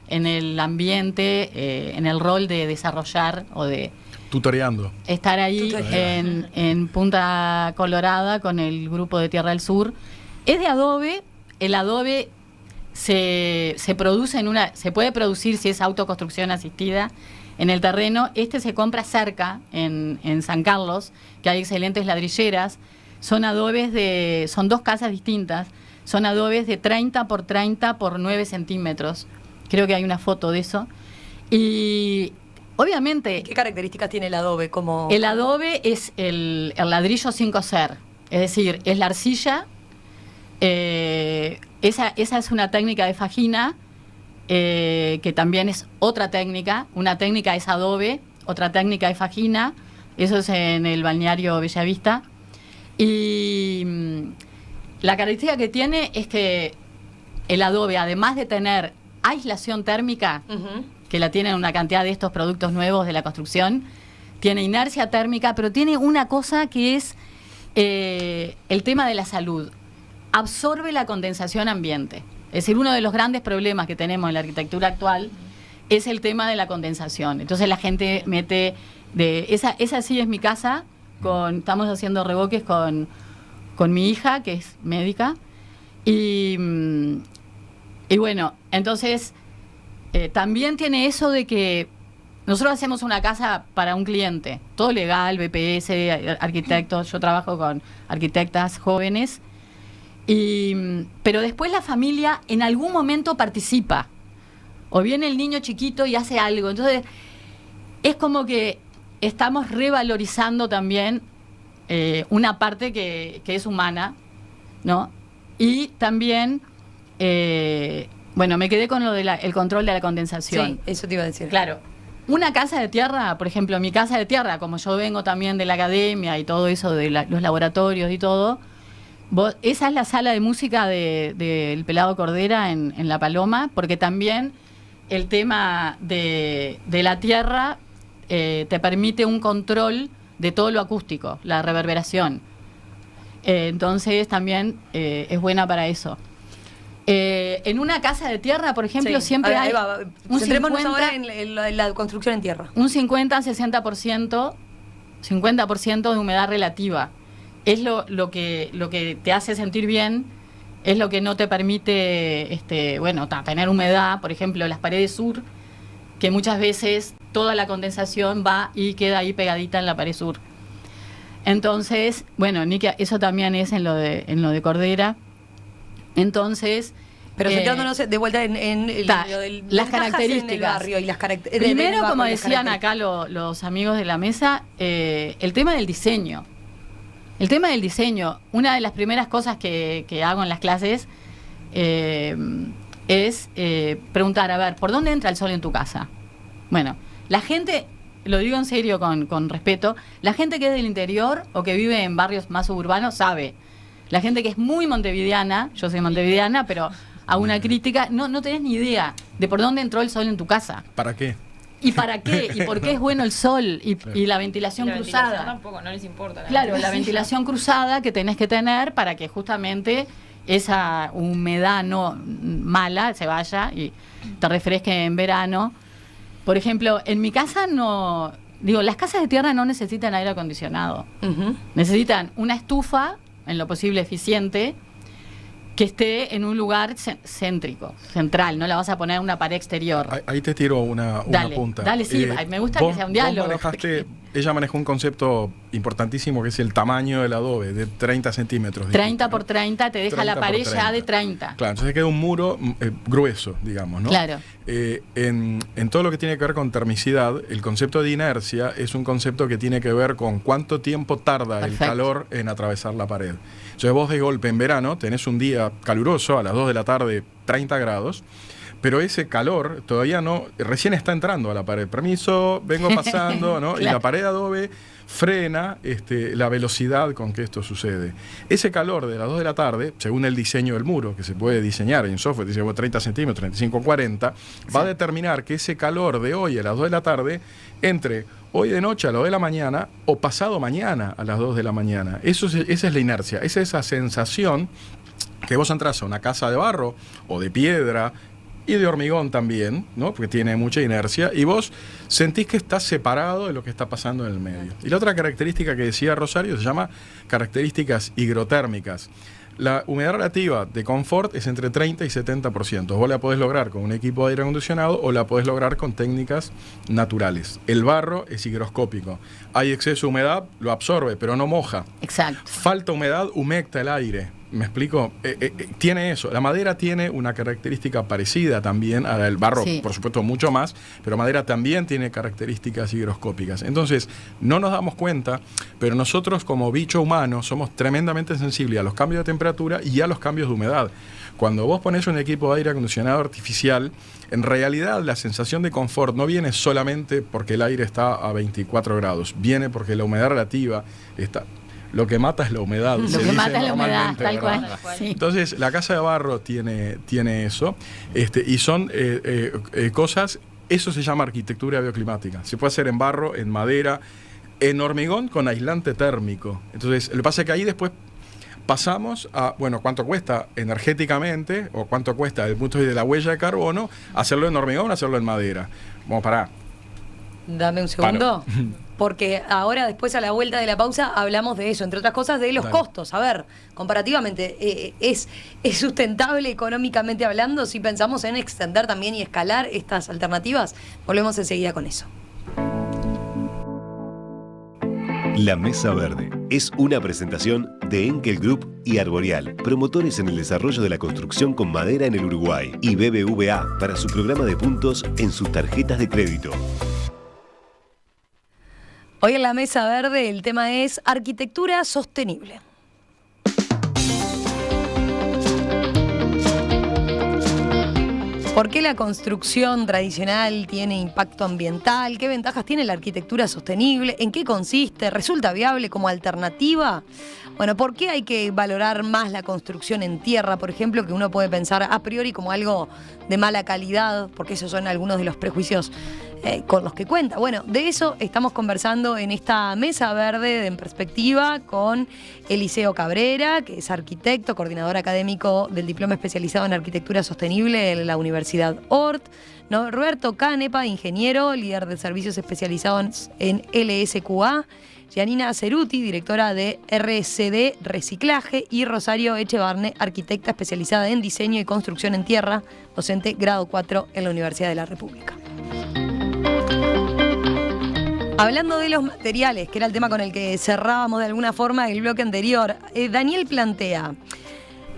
en el ambiente, en el rol de desarrollar o de Tutoreando. estar ahí Tutorial. en Punta Colorada con el grupo de Tierra del Sur. Es de adobe. El adobe se produce se puede producir si es autoconstrucción asistida en el terreno. Se compra cerca en San Carlos, que hay excelentes ladrilleras. Son adobes son dos casas distintas. Son adobes de 30 por 30 por 9 centímetros. Creo que hay una foto de eso. Y obviamente ¿Qué características tiene el adobe? Como el adobe es el ladrillo sin cocer, es decir, es la arcilla. Esa es una técnica de fajina, que también es otra técnica. Una técnica es adobe, otra técnica es fajina. Eso es en el balneario Bellavista. Y la característica que tiene es que el adobe, además de tener aislación térmica, Ujú. que la tienen una cantidad de estos productos nuevos de la construcción, tiene inercia térmica, pero tiene una cosa que es el tema de la salud. Absorbe la condensación ambiente. Es decir, uno de los grandes problemas que tenemos en la arquitectura actual es el tema de la condensación. Entonces la gente mete esa sí es mi casa, estamos haciendo revoques con mi hija, que es médica, y bueno, entonces también tiene eso de que nosotros hacemos una casa para un cliente, todo legal, BPS, arquitectos, yo trabajo con arquitectas jóvenes, pero después la familia en algún momento participa, o viene el niño chiquito y hace algo, entonces es como que estamos revalorizando también una parte que es humana, ¿no? Y también, bueno, me quedé con lo del control de la condensación. Sí, eso te iba a decir. Claro. una casa de tierra, por ejemplo, mi casa de tierra, como yo vengo también de la academia y todo eso, de los laboratorios y todo, esa es la sala de música del Pelado Cordera en La Paloma, porque también el tema de la tierra te permite un control de todo lo acústico, la reverberación. Entonces también es buena para eso. En una casa de tierra, por ejemplo, siempre hay un 50%, ahora en la construcción en tierra. Un 50-60%, 50% de humedad relativa. Es lo que te hace sentir bien, es lo que no te permite tener humedad. Por ejemplo, las paredes sur, que muchas veces toda la condensación va y queda ahí pegadita en la pared sur. Entonces, bueno, Nikia, eso también es en lo de Cordera. Entonces, pero centrándonos de vuelta en lo del, las características en el barrio y las características. Primero, como decían acá los amigos de la mesa, el tema del diseño. El tema del diseño, una de las primeras cosas que hago en las clases es preguntar, a ver, ¿por dónde entra el sol en tu casa? Bueno, la gente, lo digo en serio con respeto, la gente que es del interior o que vive en barrios más suburbanos sabe. La gente que es muy montevideana, yo soy montevideana, pero hago una crítica, no tenés ni idea de por dónde entró el sol en tu casa. ¿Para qué? ¿Y para qué? ¿Y por qué es bueno el sol? Y la ventilación cruzada. Ventilación tampoco, no les importa. Claro, la ventilación cruzada que tenés que tener para que justamente esa humedad no mala se vaya y te refresque en verano. Por ejemplo, en mi casa las casas de tierra no necesitan aire acondicionado. Uh-huh. Necesitan una estufa, en lo posible eficiente, que esté en un lugar céntrico, central. No la vas a poner en una pared exterior. Ahí te tiro una punta. Dale, sí, me gusta que sea un diálogo. Ella manejó un concepto importantísimo que es el tamaño del adobe, de 30 centímetros. 30 por 30 te deja la pared ya de 30. Claro, entonces queda un muro grueso, digamos, ¿no? Claro. En todo lo que tiene que ver con termicidad, el concepto de inercia es un concepto que tiene que ver con cuánto tiempo tarda Perfecto. el calor en atravesar la pared. Entonces vos de golpe en verano tenés un día caluroso, a las 2 de la tarde 30 grados, pero ese calor todavía recién está entrando a la pared. Permiso, vengo pasando, ¿no? Claro. Y la pared de adobe frena la velocidad con que esto sucede. Ese calor de las 2 de la tarde, según el diseño del muro, que se puede diseñar en software, dice 30 centímetros, 35, 40, va a determinar que ese calor de hoy a las 2 de la tarde entre hoy de noche a las 2 de la mañana o pasado mañana a las 2 de la mañana. Esa es la inercia, esa es esa sensación que vos entras a una casa de barro o de piedra y de hormigón también, ¿no? Porque tiene mucha inercia, y vos sentís que estás separado de lo que está pasando en el medio. Y la otra característica que decía Rosario se llama características higrotérmicas. La humedad relativa de confort es entre 30 y 70%. Vos la podés lograr con un equipo de aire acondicionado o la podés lograr con técnicas naturales. El barro es higroscópico. Hay exceso de humedad, lo absorbe, pero no moja. Exacto. Falta humedad, humecta el aire. ¿Me explico? Tiene eso. La madera tiene una característica parecida también a la del barro, Sí. por supuesto mucho más, pero madera también tiene características higroscópicas. Entonces, no nos damos cuenta, pero nosotros como bicho humano somos tremendamente sensibles a los cambios de temperatura y a los cambios de humedad. Cuando vos pones un equipo de aire acondicionado artificial, en realidad la sensación de confort no viene solamente porque el aire está a 24 grados, viene porque la humedad relativa está... Lo que mata es la humedad. Lo que mata es la humedad, tal cual. Sí. Entonces, la casa de barro tiene eso, y son cosas, eso se llama arquitectura bioclimática. Se puede hacer en barro, en madera, en hormigón con aislante térmico. Entonces, lo que pasa es que ahí después pasamos a, bueno, cuánto cuesta energéticamente o cuánto cuesta desde el punto de vista de la huella de carbono hacerlo en hormigón o hacerlo en madera. Vamos para. Dame un segundo. Porque ahora, después, a la vuelta de la pausa, hablamos de eso, entre otras cosas, de los costos. A ver, comparativamente, ¿es sustentable económicamente hablando si pensamos en extender también y escalar estas alternativas? Volvemos enseguida con eso. La Mesa Verde es una presentación de Enkel Group y Arborial, promotores en el desarrollo de la construcción con madera en el Uruguay, y BBVA para su programa de puntos en sus tarjetas de crédito. Hoy en la Mesa Verde el tema es arquitectura sostenible. ¿Por qué la construcción tradicional tiene impacto ambiental? ¿Qué ventajas tiene la arquitectura sostenible? ¿En qué consiste? ¿Resulta viable como alternativa? Bueno, ¿por qué hay que valorar más la construcción en tierra, por ejemplo, que uno puede pensar a priori como algo de mala calidad? Porque esos son algunos de los prejuicios con los que cuenta. Bueno, de eso estamos conversando en esta mesa verde de En Perspectiva con Eliseo Cabrera, que es arquitecto, coordinador académico del Diploma Especializado en Arquitectura Sostenible en la Universidad Ort, ¿no? Roberto Canepa, ingeniero, líder de servicios especializados en LSQA, Gianina Ceruti, directora de RCD Reciclaje, y Rosario Echevarne, arquitecta especializada en diseño y construcción en tierra, docente grado 4 en la Universidad de la República. Hablando de los materiales, que era el tema con el que cerrábamos de alguna forma el bloque anterior, Daniel plantea: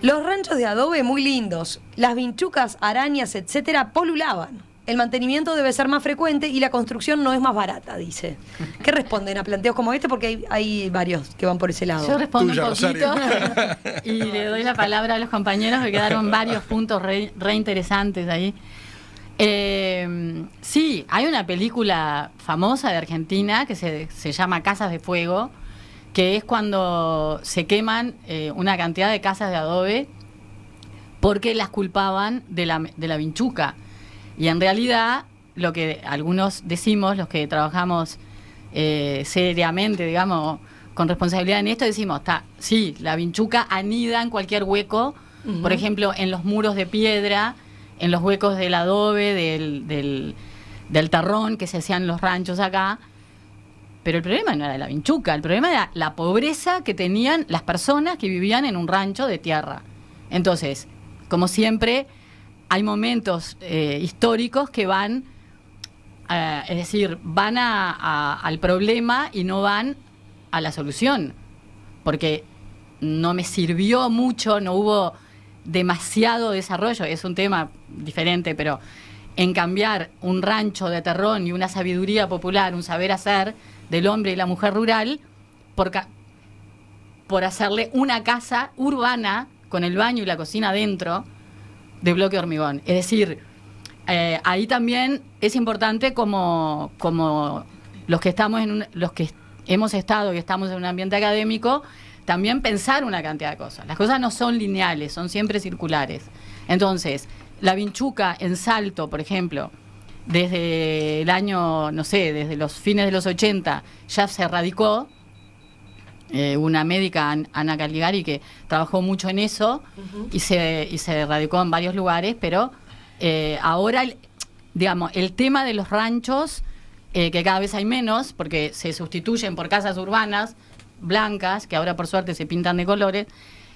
los ranchos de adobe muy lindos, las vinchucas, arañas, etcétera, polulaban. El mantenimiento debe ser más frecuente y la construcción no es más barata, dice. ¿Qué responden a planteos como este? Porque hay varios que van por ese lado. Yo respondo Tuya, un poquito Rosario. y le doy la palabra a los compañeros, que quedaron varios puntos re interesantes ahí. Sí, hay una película famosa de Argentina que se llama Casas de Fuego, que es cuando se queman una cantidad de casas de adobe porque las culpaban de la vinchuca. Y en realidad, lo que algunos decimos, los que trabajamos seriamente, digamos, con responsabilidad en esto, decimos, sí, la vinchuca anida en cualquier hueco, por ejemplo, en los muros de piedra, en los huecos del adobe, del terrón que se hacían en los ranchos acá. Pero el problema no era la vinchuca, el problema era la pobreza que tenían las personas que vivían en un rancho de tierra. Entonces, como siempre, hay momentos históricos que van, es decir, van al problema y no van a la solución, porque no me sirvió mucho, no hubo demasiado desarrollo, es un tema diferente, pero en cambiar un rancho de terrón y una sabiduría popular, un saber hacer del hombre y la mujer rural, por hacerle una casa urbana con el baño y la cocina dentro de bloque de hormigón. Es decir, ahí también es importante como los que estamos los que hemos estado y estamos en un ambiente académico, también pensar una cantidad de cosas. Las cosas no son lineales, son siempre circulares. Entonces, la vinchuca en Salto, por ejemplo, desde el año, no sé, desde los fines de los 80, ya se radicó. Una médica, Ana Caligari, que trabajó mucho en eso, y se radicó en varios lugares, pero ahora, digamos, el tema de los ranchos, que cada vez hay menos, porque se sustituyen por casas urbanas blancas, que ahora por suerte se pintan de colores,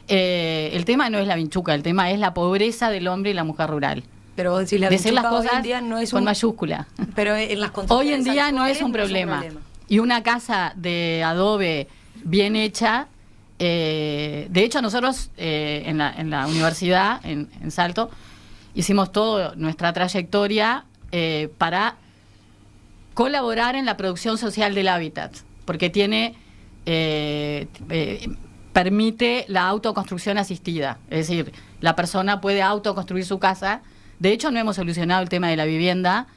el tema no es la vinchuca, el tema es la pobreza del hombre y la mujer rural. Pero vos decís, la de ser las vinchuca cosas hoy en día no es con mayúscula. Pero en las Hoy en construcciones día no actuales es un problema. Y una casa de adobe bien hecha, de hecho nosotros en la universidad, en Salto, hicimos toda nuestra trayectoria para colaborar en la producción social del hábitat, porque permite la autoconstrucción asistida, es decir, la persona puede autoconstruir su casa. De hecho, no hemos solucionado el tema de la vivienda.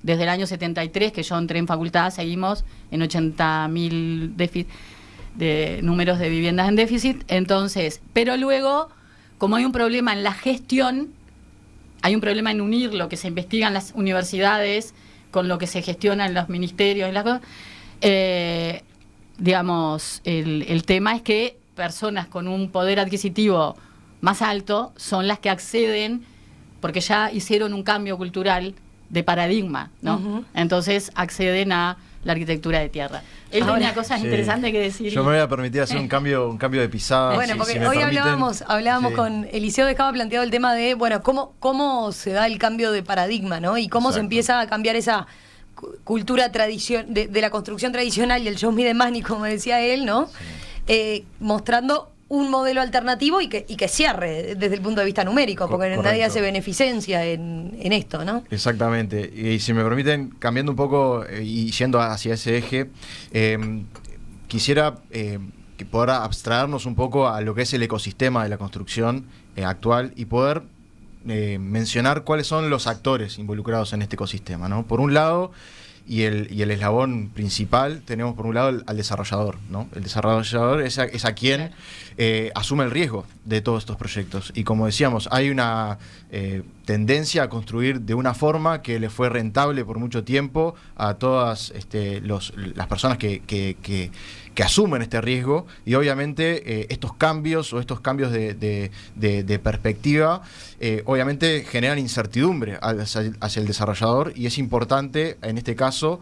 Desde el año 73, que yo entré en facultad, seguimos en 80.000 de números de viviendas en déficit. Entonces, pero luego, como hay un problema en la gestión, hay un problema en unir lo que se investiga en las universidades con lo que se gestiona en los ministerios y las cosas. Digamos, el tema es que personas con un poder adquisitivo más alto son las que acceden, porque ya hicieron un cambio cultural de paradigma, ¿no? Entonces acceden a la arquitectura de tierra. Él tenía cosas interesantes que decir. Yo me voy a permitir hacer un cambio de pisada. Bueno, porque si me hoy permiten. hablábamos con Eliseo, dejaba planteado el tema de, bueno, cómo se da el cambio de paradigma, ¿no? Y cómo se empieza a cambiar esa cultura de la construcción tradicional y el show me the money, como decía él, ¿no? Sí. Mostrando un modelo alternativo y que cierre desde el punto de vista numérico, porque correcto. Nadie hace beneficencia en esto, ¿no? Exactamente. Y si me permiten, cambiando un poco y yendo hacia ese eje, quisiera poder abstraernos un poco a lo que es el ecosistema de la construcción actual y poder mencionar cuáles son los actores involucrados en este ecosistema, ¿no? Por un lado, y el eslabón principal, tenemos por un lado al desarrollador, ¿no? El desarrollador es a quien asume el riesgo de todos estos proyectos. Y como decíamos, hay una tendencia a construir de una forma que le fue rentable por mucho tiempo a todas las personas que asumen este riesgo, y obviamente estos cambios de perspectiva obviamente generan incertidumbre hacia el desarrollador, y es importante en este caso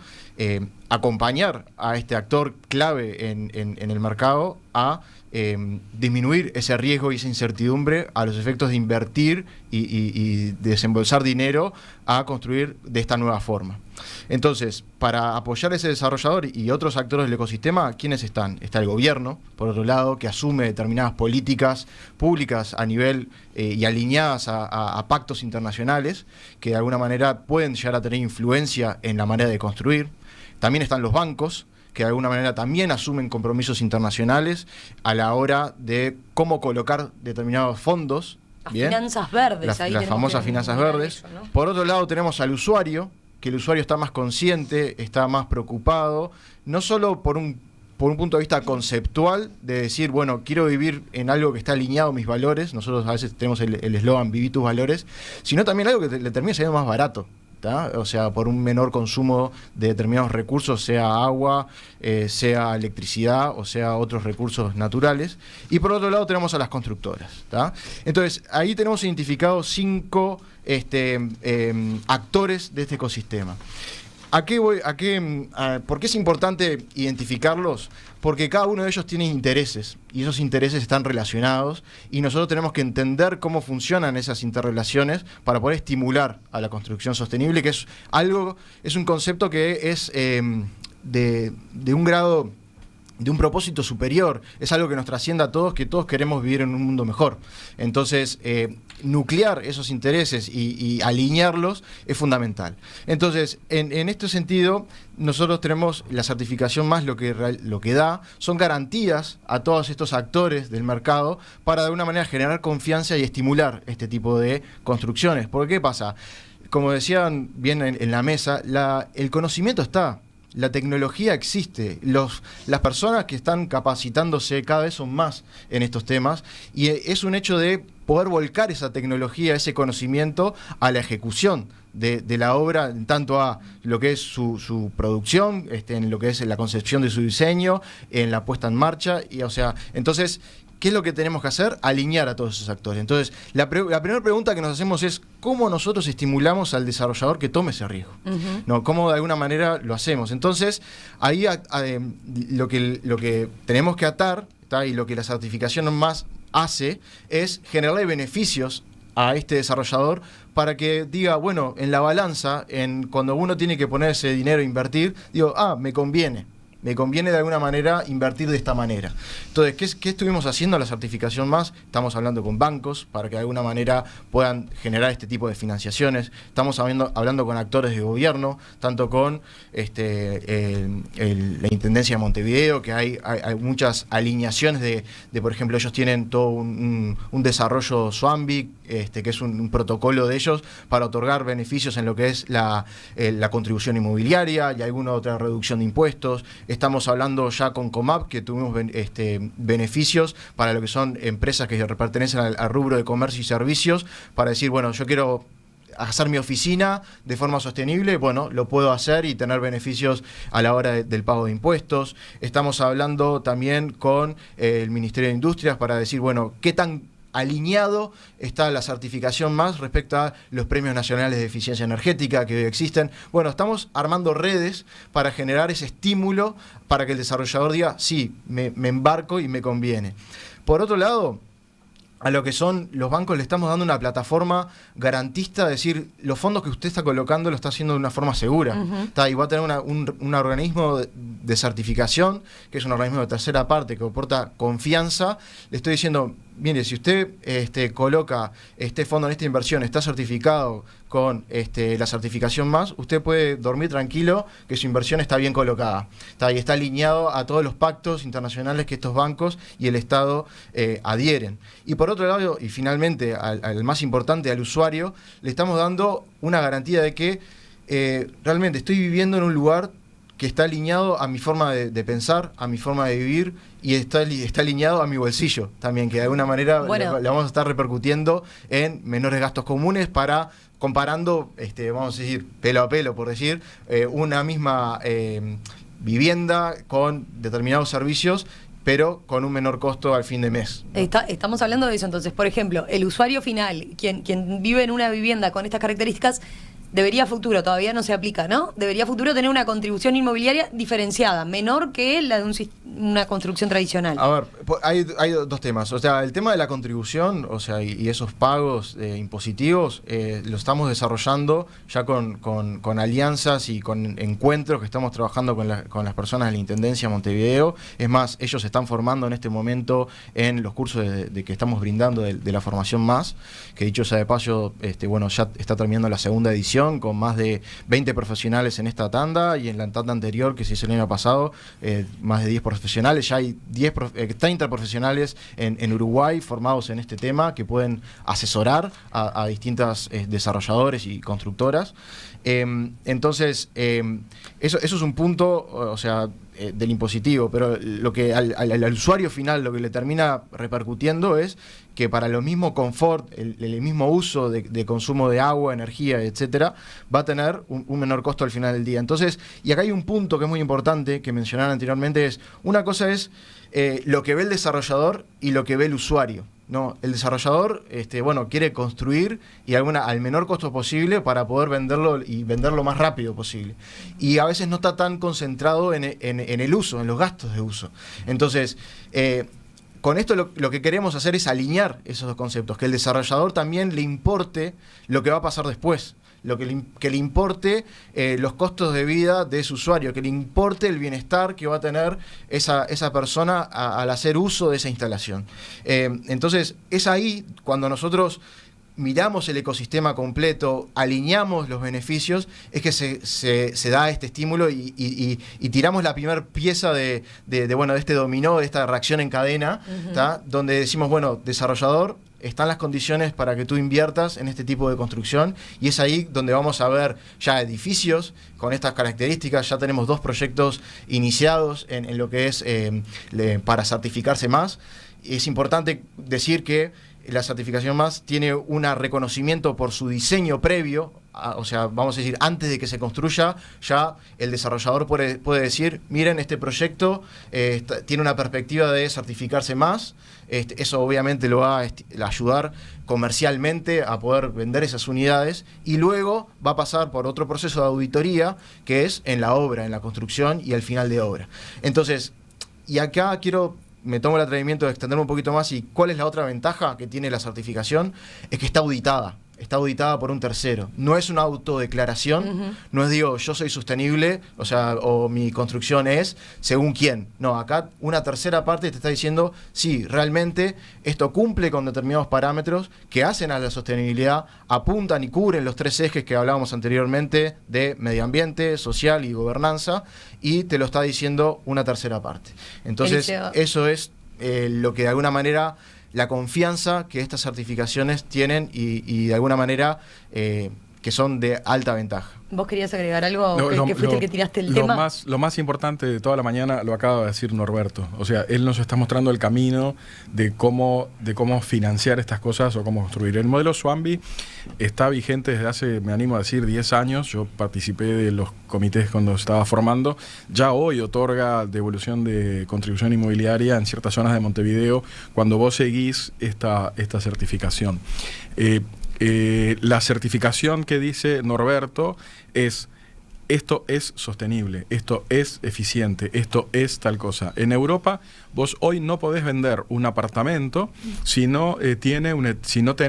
acompañar a este actor clave en el mercado a disminuir ese riesgo y esa incertidumbre a los efectos de invertir y desembolsar dinero a construir de esta nueva forma. Entonces, para apoyar a ese desarrollador y otros actores del ecosistema, ¿quiénes están? Está el gobierno, por otro lado, que asume determinadas políticas públicas a nivel y alineadas a pactos internacionales que de alguna manera pueden llegar a tener influencia en la manera de construir. También están los bancos, que de alguna manera también asumen compromisos internacionales a la hora de cómo colocar determinados fondos. Las finanzas verdes. Las famosas finanzas verdes. Eso, ¿no? Por otro lado tenemos al usuario, que el usuario está más consciente, está más preocupado, no solo por un punto de vista conceptual, de decir, bueno, quiero vivir en algo que está alineado a mis valores. Nosotros a veces tenemos el eslogan "Viví tus valores", sino también algo que le termine siendo más barato. ¿tá? O sea, por un menor consumo de determinados recursos, sea agua, sea electricidad o sea otros recursos naturales. Y por otro lado tenemos a las constructoras. ¿tá? Entonces, ahí tenemos identificados 5 actores de este ecosistema. ¿Por qué es importante identificarlos? Porque cada uno de ellos tiene intereses, y esos intereses están relacionados, y nosotros tenemos que entender cómo funcionan esas interrelaciones para poder estimular a la construcción sostenible, que es un concepto que es de un grado, de un propósito superior, es algo que nos trasciende a todos, que todos queremos vivir en un mundo mejor. Entonces, nuclear esos intereses y alinearlos es fundamental. Entonces, en este sentido, nosotros tenemos la certificación más lo que da son garantías a todos estos actores del mercado para de alguna manera generar confianza y estimular este tipo de construcciones. Porque ¿qué pasa? Como decían bien en la mesa, el conocimiento está. La tecnología existe, las personas que están capacitándose cada vez son más en estos temas, y es un hecho de poder volcar esa tecnología, ese conocimiento a la ejecución de la obra, en tanto a lo que es su producción, en lo que es la concepción de su diseño, en la puesta en marcha, y o sea, entonces, ¿qué es lo que tenemos que hacer? Alinear a todos esos actores. Entonces, la primera pregunta que nos hacemos es ¿cómo nosotros estimulamos al desarrollador que tome ese riesgo? Uh-huh. ¿No? ¿Cómo de alguna manera lo hacemos? Entonces, ahí lo que tenemos que atar, ¿tá? Y lo que la certificación más hace es generarle beneficios a este desarrollador para que diga, bueno, en la balanza, cuando uno tiene que poner ese dinero a invertir, digo, me conviene de alguna manera invertir de esta manera. Entonces, ¿qué estuvimos haciendo la certificación más? Estamos hablando con bancos para que de alguna manera puedan generar este tipo de financiaciones. Estamos hablando con actores de gobierno, tanto con la Intendencia de Montevideo, que hay muchas alineaciones de, por ejemplo, ellos tienen todo un desarrollo SWAMBIC, que es un protocolo de ellos para otorgar beneficios en lo que es la contribución inmobiliaria y alguna otra reducción de impuestos. Estamos hablando ya con Comap, que tuvimos beneficios para lo que son empresas que pertenecen al rubro de comercio y servicios, para decir, bueno, yo quiero hacer mi oficina de forma sostenible, bueno, lo puedo hacer y tener beneficios a la hora del pago de impuestos. Estamos hablando también con el Ministerio de Industrias para decir, bueno, qué tan alineado está la certificación más respecto a los premios nacionales de eficiencia energética que hoy existen. Bueno, estamos armando redes para generar ese estímulo para que el desarrollador diga, sí, me embarco y me conviene. Por otro lado, a lo que son los bancos le estamos dando una plataforma garantista, es decir, los fondos que usted está colocando lo está haciendo de una forma segura. Uh-huh. Y va a tener un organismo de certificación, que es un organismo de tercera parte que aporta confianza. Le estoy diciendo, mire, si usted coloca este fondo en esta inversión, está certificado con la certificación más, usted puede dormir tranquilo que su inversión está bien colocada, y está alineado a todos los pactos internacionales que estos bancos y el Estado adhieren. Y por otro lado, y finalmente al más importante, al usuario, le estamos dando una garantía de que realmente estoy viviendo en un lugar que está alineado a mi forma de pensar, a mi forma de vivir, y está alineado a mi bolsillo también, que de alguna manera le vamos a estar repercutiendo en menores gastos comunes para, comparando, vamos a decir, pelo a pelo, por decir, una misma vivienda con determinados servicios, pero con un menor costo al fin de mes, ¿no? Estamos hablando de eso, entonces, por ejemplo, el usuario final, quien vive en una vivienda con estas características, debería futuro, todavía no se aplica, ¿no? Debería futuro tener una contribución inmobiliaria diferenciada, menor que la de una construcción tradicional. A ver, hay dos temas. O sea, el tema de la contribución, o sea, y esos pagos impositivos, lo estamos desarrollando ya con alianzas y con encuentros que estamos trabajando con las personas de la Intendencia de Montevideo. Es más, ellos se están formando en este momento en los cursos de que estamos brindando de la formación más, que dicho sea de paso, ya está terminando la segunda edición, con más de 20 profesionales en esta tanda, y en la tanda anterior, que se hizo el año pasado, más de 10 profesionales. Ya hay 30 profesionales en Uruguay formados en este tema, que pueden asesorar a distintas desarrolladores y constructoras. Entonces, eso es un punto, o sea, del impositivo, pero lo que al usuario final lo que le termina repercutiendo es que para lo mismo confort, el mismo uso de consumo de agua, energía, etcétera, va a tener un menor costo al final del día. Entonces, y acá hay un punto que es muy importante que mencionaron anteriormente, es una cosa es lo que ve el desarrollador y lo que ve el usuario. No, el desarrollador quiere construir y al menor costo posible para poder venderlo y venderlo más rápido posible. Y a veces no está tan concentrado en el uso, en los gastos de uso. Entonces, con esto lo que queremos hacer es alinear esos dos conceptos, que el desarrollador también le importe lo que va a pasar después, que le importe los costos de vida de su usuario, que le importe el bienestar que va a tener esa persona al hacer uso de esa instalación. Entonces, es ahí cuando nosotros miramos el ecosistema completo, alineamos los beneficios, es que se da este estímulo y tiramos la primera pieza de este dominó, de esta reacción en cadena, donde decimos, desarrollador, están las condiciones para que tú inviertas en este tipo de construcción, y es ahí donde vamos a ver ya edificios con estas características. Ya tenemos 2 proyectos iniciados en lo que es para certificarse más. Es importante decir que la certificación más tiene un reconocimiento por su diseño previo, o sea, vamos a decir, antes de que se construya, ya el desarrollador puede decir, miren, este proyecto tiene una perspectiva de certificarse más. Eso obviamente lo va a ayudar comercialmente a poder vender esas unidades, y luego va a pasar por otro proceso de auditoría, que es en la obra, en la construcción y al final de obra. Entonces, y acá me tomo el atrevimiento de extenderme un poquito más. ¿Y cuál es la otra ventaja que tiene la certificación? Es que está auditada por un tercero. No es una autodeclaración, no es yo soy sostenible, o mi construcción es según quién. No, acá una tercera parte te está diciendo, sí, realmente esto cumple con determinados parámetros que hacen a la sostenibilidad, apuntan y cubren los 3 ejes que hablábamos anteriormente de medio ambiente, social y gobernanza, y te lo está diciendo una tercera parte. Entonces, eso es lo que de alguna manera, la confianza que estas certificaciones tienen y de alguna manera que son de alta ventaja. ¿Vos querías agregar algo? Que fuiste el que tiraste el tema. Lo más importante de toda la mañana lo acaba de decir Norberto. O sea, él nos está mostrando el camino de cómo financiar estas cosas o cómo construir. El modelo Swambi está vigente desde hace, me animo a decir, 10 años. Yo participé de los comités cuando estaba formando. Ya hoy otorga devolución de contribución inmobiliaria en ciertas zonas de Montevideo cuando vos seguís esta certificación. La certificación que dice Norberto es esto es sostenible, esto es eficiente, esto es tal cosa. En Europa, vos hoy no podés vender un apartamento si no exhibís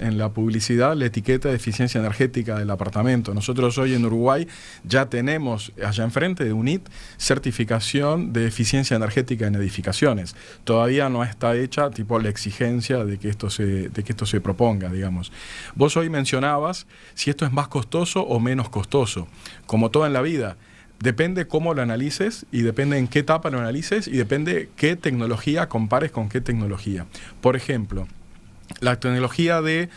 en la publicidad la etiqueta de eficiencia energética del apartamento. Nosotros hoy en Uruguay ya tenemos allá enfrente de UNIT certificación de eficiencia energética en edificaciones. Todavía no está hecha tipo la exigencia de que esto se proponga, digamos. Vos hoy mencionabas si esto es más costoso o menos costoso. Como todo en la vida, depende cómo lo analices y depende en qué etapa lo analices y depende qué tecnología compares con qué tecnología. Por ejemplo, la tecnología de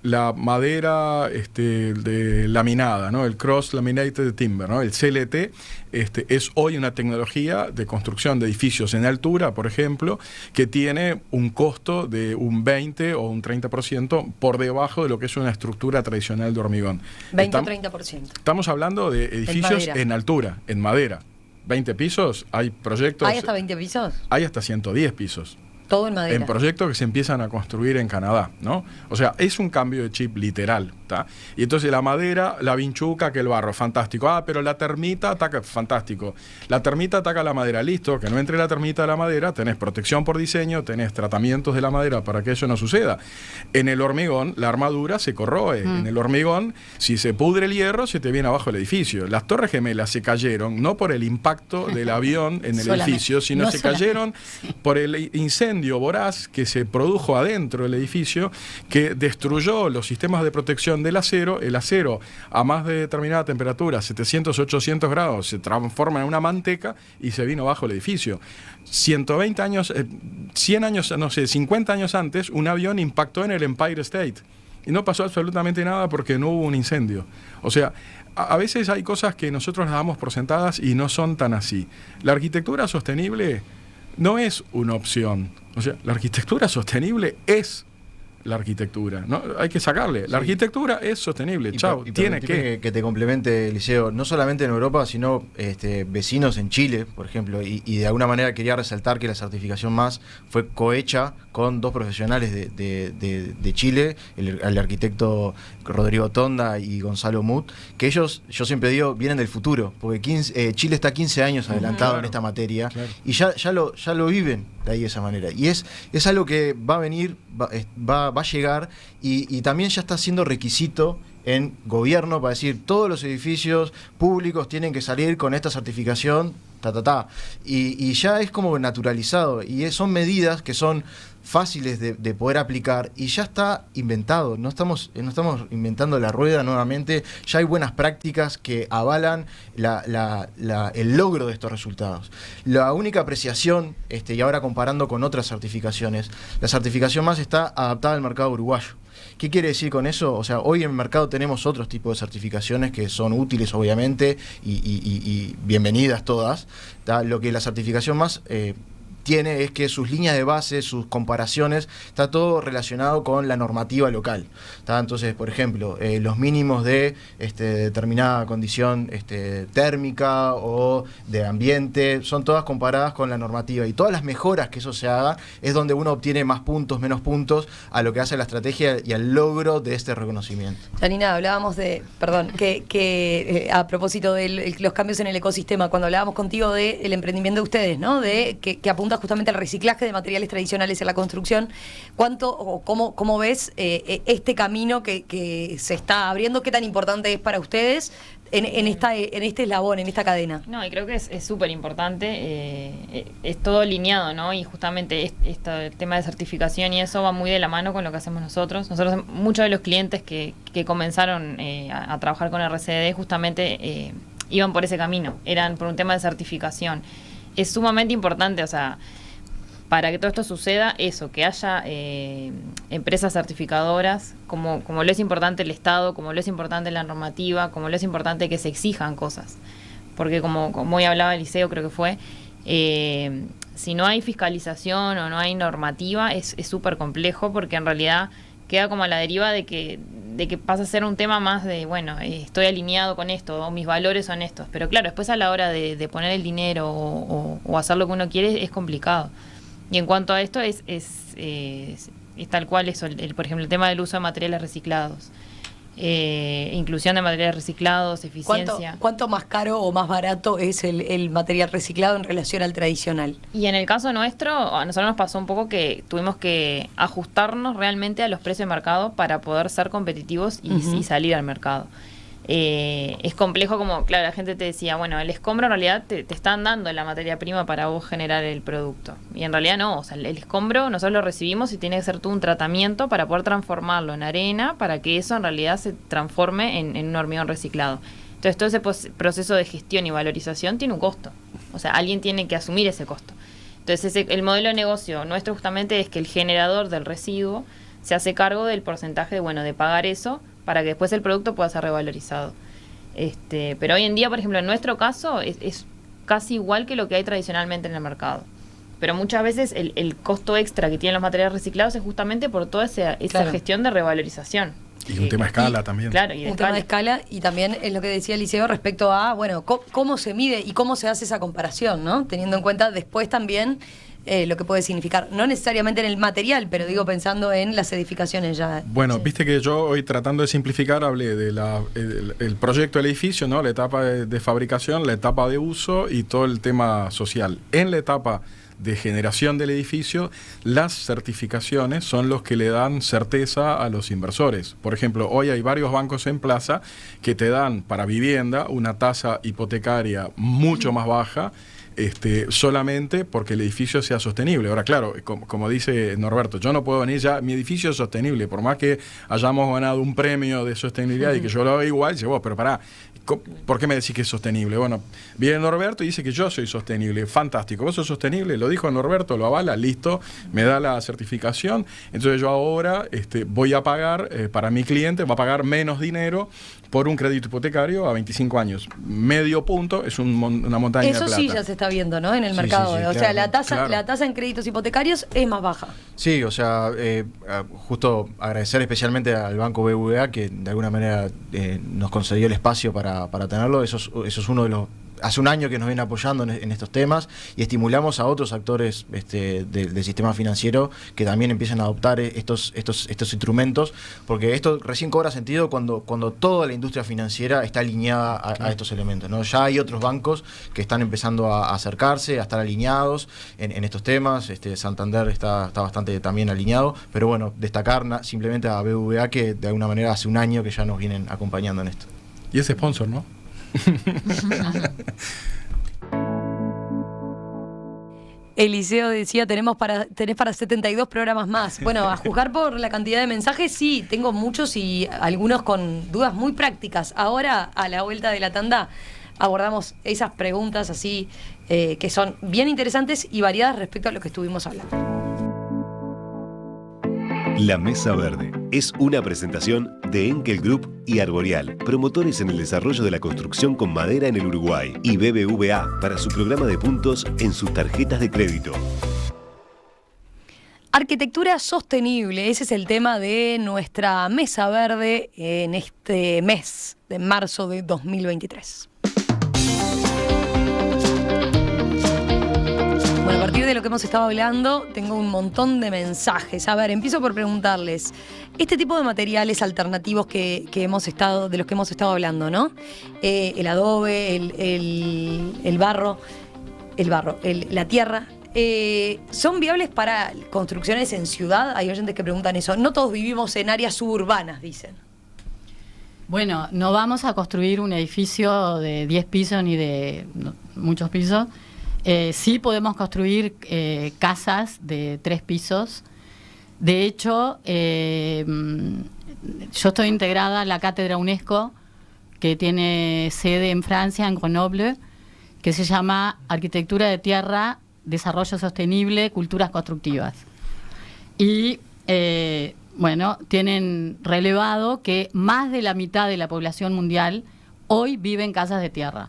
la madera de laminada, ¿no? El Cross Laminated Timber, ¿no? El CLT es hoy una tecnología de construcción de edificios en altura, por ejemplo, que tiene un costo de un 20 o un 30% por debajo de lo que es una estructura tradicional de hormigón. 20 o 30%. Estamos hablando de edificios en altura, en madera. 20 pisos, hay proyectos... ¿Hay hasta 20 pisos? Hay hasta 110 pisos. Todo en madera. En proyectos que se empiezan a construir en Canadá, ¿no? O sea, es un cambio de chip literal, ¿tá? Y entonces la madera, la vinchuca, que el barro, fantástico. Ah, pero la termita ataca, fantástico. La termita ataca la madera, listo, que no entre la termita a la madera, tenés protección por diseño, tenés tratamientos de la madera para que eso no suceda. En el hormigón, la armadura se corroe. En el hormigón, si se pudre el hierro, se te viene abajo el edificio. Las Torres Gemelas se cayeron, no por el impacto del avión en el edificio, sino no se cayeron por el incendio voraz que se produjo adentro del edificio, que destruyó los sistemas de protección del acero. El acero a más de determinada temperatura, 700, 800 grados, se transforma en una manteca y se vino abajo el edificio. 120 años, 100 años, no sé, 50 años antes, un avión impactó en el Empire State y no pasó absolutamente nada porque no hubo un incendio. O sea, a veces hay cosas que nosotros las damos por sentadas y no son tan así. La arquitectura sostenible no es una opción. O sea, la arquitectura sostenible es la arquitectura, ¿no? Hay que sacarle. La arquitectura es sostenible. Chao, tiene que te complemente, Eliseo, no solamente en Europa, sino vecinos en Chile, por ejemplo, y de alguna manera quería resaltar que la certificación MAS fue cohecha con dos profesionales de Chile, el arquitecto Rodrigo Tonda y Gonzalo Mut, que ellos, yo siempre digo, vienen del futuro, porque Chile está 15 años adelantado en esta materia, y ya lo viven de ahí de esa manera. Y es algo que va a venir, va a llegar, y también ya está siendo requisito en gobierno para decir todos los edificios públicos tienen que salir con esta certificación, y ya es como naturalizado, y son medidas que son fáciles de poder aplicar, y ya está inventado. No estamos inventando la rueda nuevamente, ya hay buenas prácticas que avalan el logro de estos resultados. La única apreciación, y ahora comparando con otras certificaciones, la certificación MAS está adaptada al mercado uruguayo. ¿Qué quiere decir con eso? O sea, hoy en el mercado tenemos otros tipos de certificaciones que son útiles, obviamente, y bienvenidas todas. Lo que la certificación MAS tiene es que sus líneas de base, sus comparaciones, está todo relacionado con la normativa local. Entonces, por ejemplo, los mínimos de determinada condición térmica o de ambiente, son todas comparadas con la normativa, y todas las mejoras que eso se haga es donde uno obtiene más puntos, menos puntos a lo que hace la estrategia y al logro de este reconocimiento. Janina, hablábamos que a propósito de los cambios en el ecosistema, cuando hablábamos contigo del emprendimiento de ustedes, ¿no? De que apunta justamente al reciclaje de materiales tradicionales en la construcción. ¿Cómo ves este camino que se está abriendo? ¿Qué tan importante es para ustedes en este eslabón, en esta cadena? No, y creo que es súper importante, es todo alineado, ¿no? Y justamente el tema de certificación y eso va muy de la mano con lo que hacemos nosotros. Muchos de los clientes que comenzaron a trabajar con RCD justamente iban por ese camino, eran por un tema de certificación. Es sumamente importante, o sea, para que todo esto suceda, que haya empresas certificadoras, como lo es importante el Estado, como lo es importante la normativa, como lo es importante que se exijan cosas. Porque como hoy hablaba Eliseo, creo que fue, si no hay fiscalización o no hay normativa, es súper complejo, porque en realidad queda como a la deriva de que pasa a ser un tema más de, bueno, estoy alineado con esto, o mis valores son estos. Pero claro, después a la hora de poner el dinero o hacer lo que uno quiere, es complicado. Y en cuanto a esto, es tal cual eso, por ejemplo, el tema del uso de materiales reciclados. inclusión de materiales reciclados, eficiencia. ¿Cuánto más caro o más barato es el material reciclado en relación al tradicional? Y en el caso nuestro, a nosotros nos pasó un poco que tuvimos que ajustarnos realmente a los precios de mercado para poder ser competitivos y salir al mercado. Es complejo, como, claro, la gente te decía, bueno, el escombro en realidad te están dando la materia prima para vos generar el producto. Y en realidad no, o sea, el escombro nosotros lo recibimos y tiene que ser todo un tratamiento para poder transformarlo en arena, para que eso en realidad se transforme en un hormigón reciclado. Entonces todo ese proceso de gestión y valorización tiene un costo. O sea, alguien tiene que asumir ese costo. Entonces el modelo de negocio nuestro justamente es que el generador del residuo se hace cargo del porcentaje de pagar eso, para que después el producto pueda ser revalorizado. Pero hoy en día, por ejemplo, en nuestro caso, es casi igual que lo que hay tradicionalmente en el mercado. Pero muchas veces el costo extra que tienen los materiales reciclados es justamente por toda esa gestión de revalorización. Y un tema de escala también. Claro, y un tema de escala, y también es lo que decía Eliseo respecto a, cómo se mide y cómo se hace esa comparación, ¿no? Teniendo en cuenta después también lo que puede significar, no necesariamente en el material, pero digo pensando en las edificaciones ya. Bueno, sí. Viste que yo hoy, tratando de simplificar, hablé de el proyecto del edificio, ¿no? La etapa de fabricación, la etapa de uso y todo el tema social. En la etapa de generación del edificio, las certificaciones son los que le dan certeza a los inversores. Por ejemplo, hoy hay varios bancos en plaza que te dan para vivienda una tasa hipotecaria mucho más baja, solamente porque el edificio sea sostenible. Ahora, claro, como dice Norberto, yo no puedo venir ya, mi edificio es sostenible, por más que hayamos ganado un premio de sostenibilidad y que yo lo haga igual, dice, vos, pero pará, ¿por qué me decís que es sostenible? Bueno, viene Norberto y dice que yo soy sostenible, fantástico, vos sos sostenible, lo dijo Norberto, lo avala, listo, me da la certificación, entonces yo ahora voy a pagar, para mi cliente, va a pagar menos dinero por un crédito hipotecario a 25 años. Medio punto es una montaña de plata. Eso sí ya se está viendo, ¿no? En el mercado. Sí, o sea, la claro. tasa en créditos hipotecarios es más baja. Sí, o sea, justo agradecer especialmente al Banco BBVA que de alguna manera nos concedió el espacio para tenerlo. Eso es uno de los... Hace un año que nos viene apoyando en estos temas y estimulamos a otros actores del sistema financiero que también empiecen a adoptar estos instrumentos, porque esto recién cobra sentido cuando toda la industria financiera está alineada a estos elementos, ¿no? Ya hay otros bancos que están empezando a acercarse, a estar alineados en estos temas. Santander está bastante también alineado, pero bueno, destacar simplemente a BBVA que de alguna manera hace un año que ya nos vienen acompañando en esto. Y es sponsor, ¿no? Eliseo decía, tenés para 72 programas más. Bueno, a juzgar por la cantidad de mensajes, sí, tengo muchos y algunos con dudas muy prácticas. Ahora, a la vuelta de la tanda, abordamos esas preguntas así que son bien interesantes y variadas respecto a lo que estuvimos hablando. La Mesa Verde es una presentación de Enkel Group y Arboreal, promotores en el desarrollo de la construcción con madera en el Uruguay, y BBVA para su programa de puntos en sus tarjetas de crédito. Arquitectura sostenible, ese es el tema de nuestra Mesa Verde en este mes de marzo de 2023. Bueno, a partir de lo que hemos estado hablando, tengo un montón de mensajes. A ver, empiezo por preguntarles, este tipo de materiales alternativos de los que hemos estado hablando, ¿no? El adobe, el barro, la tierra, ¿son viables para construcciones en ciudad? Hay oyentes que preguntan eso. No todos vivimos en áreas suburbanas, dicen. Bueno, no vamos a construir un edificio de 10 pisos ni de muchos pisos. Sí podemos construir casas de 3 pisos. De hecho, yo estoy integrada a la cátedra UNESCO, que tiene sede en Francia, en Grenoble, que se llama Arquitectura de Tierra, Desarrollo Sostenible, Culturas Constructivas. Y, tienen relevado que más de la mitad de la población mundial hoy vive en casas de tierra,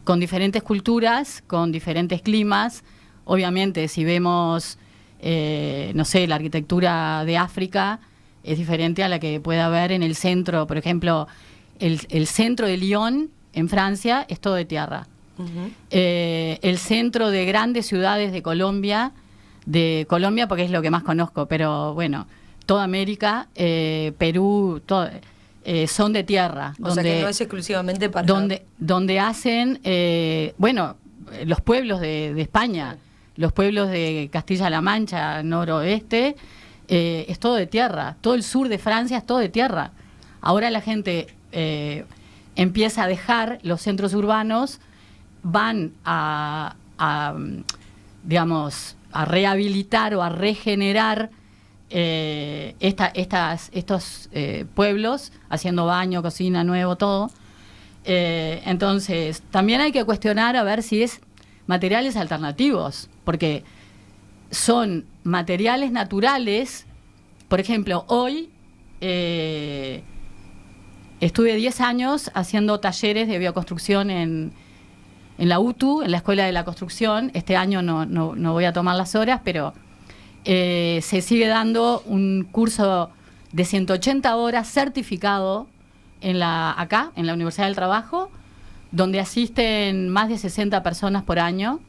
con diferentes culturas, con diferentes climas. Obviamente, si vemos, la arquitectura de África es diferente a la que puede haber en el centro. Por ejemplo, el centro de Lyon, en Francia, es todo de tierra. Uh-huh. El centro de grandes ciudades de Colombia porque es lo que más conozco, pero bueno, toda América, Perú, son de tierra. O sea que no es exclusivamente para... Donde hacen, los pueblos de España, los pueblos de Castilla-La Mancha, noroeste, es todo de tierra. Todo el sur de Francia es todo de tierra. Ahora la gente empieza a dejar los centros urbanos, van digamos, a rehabilitar o a regenerar estos pueblos, haciendo baño, cocina, nuevo, todo. Entonces, también hay que cuestionar a ver si es materiales alternativos, porque son materiales naturales. Por ejemplo, hoy estuve 10 años haciendo talleres de bioconstrucción en la UTU, en la Escuela de la Construcción. Este año no voy a tomar las horas, pero se sigue dando un curso de 180 horas certificado acá, en la Universidad del Trabajo, donde asisten más de 60 personas por año,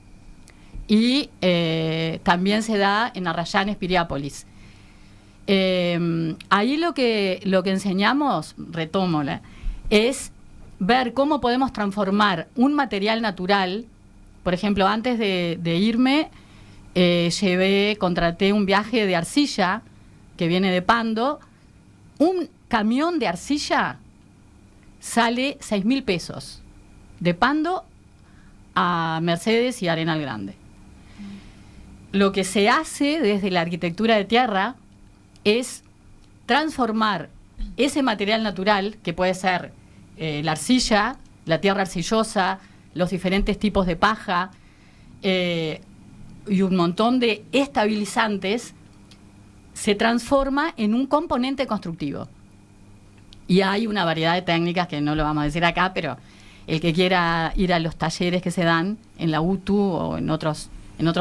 y también se da en Arrayanes, Piriápolis. Ahí lo que enseñamos, retómola, es ver cómo podemos transformar un material natural. Por ejemplo, antes de irme, contraté un viaje de arcilla que viene de Pando. Un camión de arcilla sale 6.000 pesos, de Pando a Mercedes y Arenal Grande. Lo que se hace desde la arquitectura de tierra es transformar ese material natural, que puede ser la arcilla, la tierra arcillosa, los diferentes tipos de paja, y un montón de estabilizantes, se transforma en un componente constructivo. Y hay una variedad de técnicas que no lo vamos a decir acá, pero el que quiera ir a los talleres que se dan en la UTU o en otros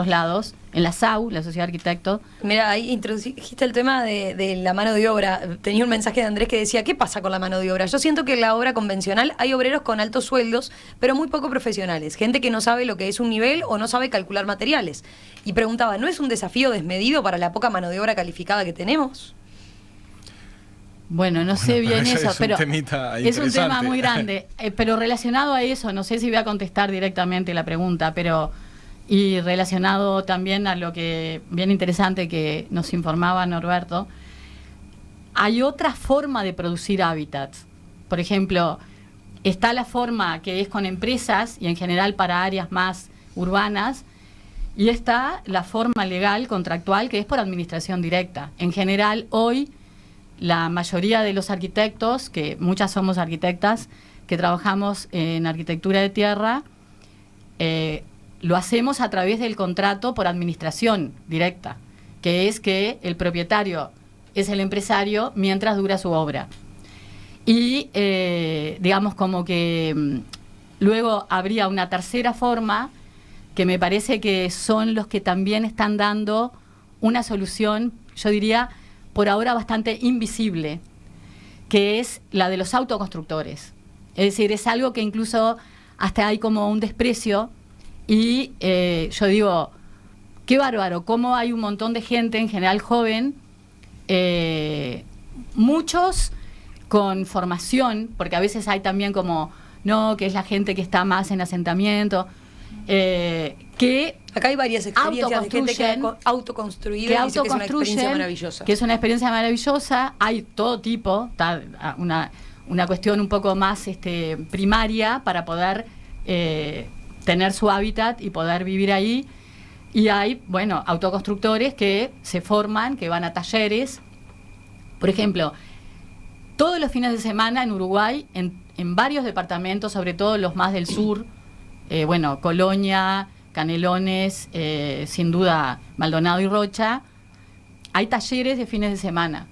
lados, en la SAU, la Sociedad de Arquitectos. Mira, ahí introdujiste el tema de la mano de obra. Tenía un mensaje de Andrés que decía, ¿qué pasa con la mano de obra? Yo siento que en la obra convencional hay obreros con altos sueldos, pero muy poco profesionales. Gente que no sabe lo que es un nivel o no sabe calcular materiales. Y preguntaba, ¿no es un desafío desmedido para la poca mano de obra calificada que tenemos? Bueno, no sé bien eso, pero es un tema muy grande. Pero relacionado a eso, no sé si voy a contestar directamente la pregunta, pero... Y relacionado también a lo que, bien interesante que nos informaba Norberto, hay otra forma de producir hábitats. Por ejemplo, está la forma que es con empresas y en general para áreas más urbanas, y está la forma legal, contractual, que es por administración directa. En general, hoy, la mayoría de los arquitectos, que muchas somos arquitectas, que trabajamos en arquitectura de tierra, lo hacemos a través del contrato por administración directa, que es que el propietario es el empresario mientras dura su obra. Y digamos como que luego habría una tercera forma, que me parece que son los que también están dando una solución, yo diría, por ahora bastante invisible, que es la de los autoconstructores. Es decir, es algo que incluso hasta hay como un desprecio. Y yo digo, qué bárbaro, cómo hay un montón de gente, en general joven, muchos con formación, porque a veces hay también como, no, que es la gente que está más en asentamiento, que acá hay varias experiencias de gente que ha autoconstruido, y dice que es una experiencia maravillosa. Que es una experiencia maravillosa, hay todo tipo, una cuestión un poco más primaria para poder... tener su hábitat y poder vivir ahí. Y hay, bueno, autoconstructores que se forman, que van a talleres. Por ejemplo, todos los fines de semana en Uruguay, en varios departamentos, sobre todo los más del sur, Colonia, Canelones, sin duda Maldonado y Rocha, hay talleres de fines de semana.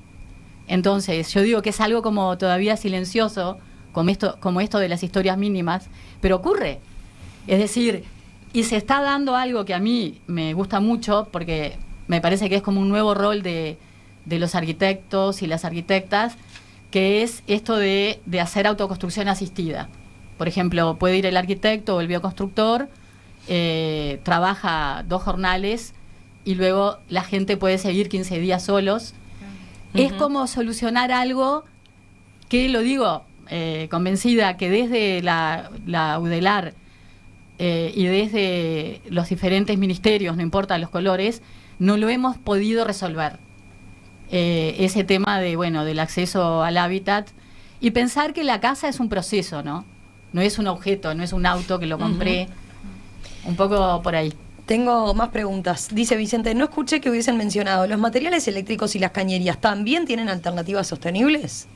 Entonces, yo digo que es algo como todavía silencioso, como esto de las historias mínimas, pero ocurre. Es decir, y se está dando algo que a mí me gusta mucho, porque me parece que es como un nuevo rol de los arquitectos y las arquitectas, que es esto de hacer autoconstrucción asistida. Por ejemplo, puede ir el arquitecto o el bioconstructor, trabaja 2 jornales y luego la gente puede seguir 15 días solos. Uh-huh. Es como solucionar algo que lo digo convencida que desde la UDELAR y desde los diferentes ministerios, no importa los colores, no lo hemos podido resolver. Ese tema del acceso al hábitat y pensar que la casa es un proceso, ¿no? No es un objeto, no es un auto que lo compré. Un poco por ahí. Tengo más preguntas. Dice Vicente, no escuché que hubiesen mencionado, ¿los materiales eléctricos y las cañerías también tienen alternativas sostenibles?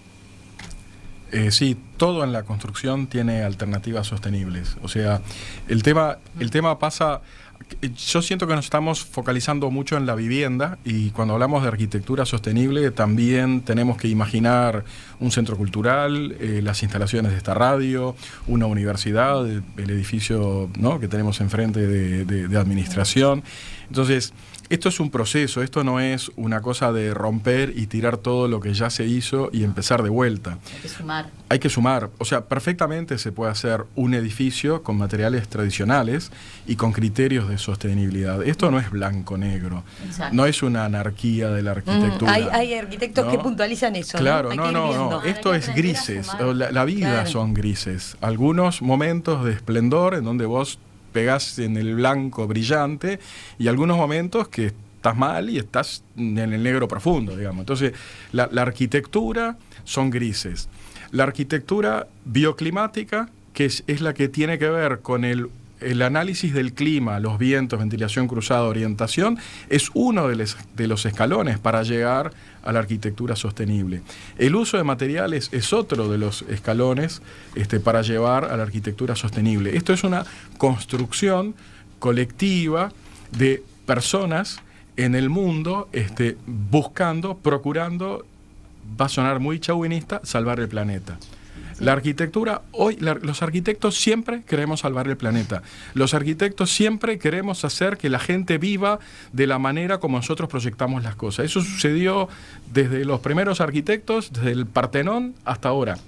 Sí, todo en la construcción tiene alternativas sostenibles. O sea, el tema pasa... Yo siento que nos estamos focalizando mucho en la vivienda y cuando hablamos de arquitectura sostenible también tenemos que imaginar un centro cultural, las instalaciones de esta radio, una universidad, el edificio, ¿no?, que tenemos enfrente de administración. Entonces, esto es un proceso, esto no es una cosa de romper y tirar todo lo que ya se hizo y empezar de vuelta. Hay que sumar. O sea, perfectamente se puede hacer un edificio con materiales tradicionales y con criterios de sostenibilidad. Esto no es blanco-negro. No es una anarquía de la arquitectura. Hay arquitectos, ¿no?, que puntualizan eso. Claro, no. Esto es grises. La vida son grises. Algunos momentos de esplendor en donde vos pegás en el blanco brillante y algunos momentos que estás mal y estás en el negro profundo, digamos. Entonces, la arquitectura son grises. La arquitectura bioclimática, que es la que tiene que ver con el análisis del clima, los vientos, ventilación cruzada, orientación, es uno de los escalones para llegar a la arquitectura sostenible. El uso de materiales es otro de los escalones para llevar a la arquitectura sostenible. Esto es una construcción colectiva de personas en el mundo buscando, procurando, va a sonar muy chauvinista, salvar el planeta. La arquitectura, hoy los arquitectos siempre queremos salvar el planeta. Los arquitectos siempre queremos hacer que la gente viva de la manera como nosotros proyectamos las cosas. Eso sucedió desde los primeros arquitectos, desde el Partenón hasta ahora.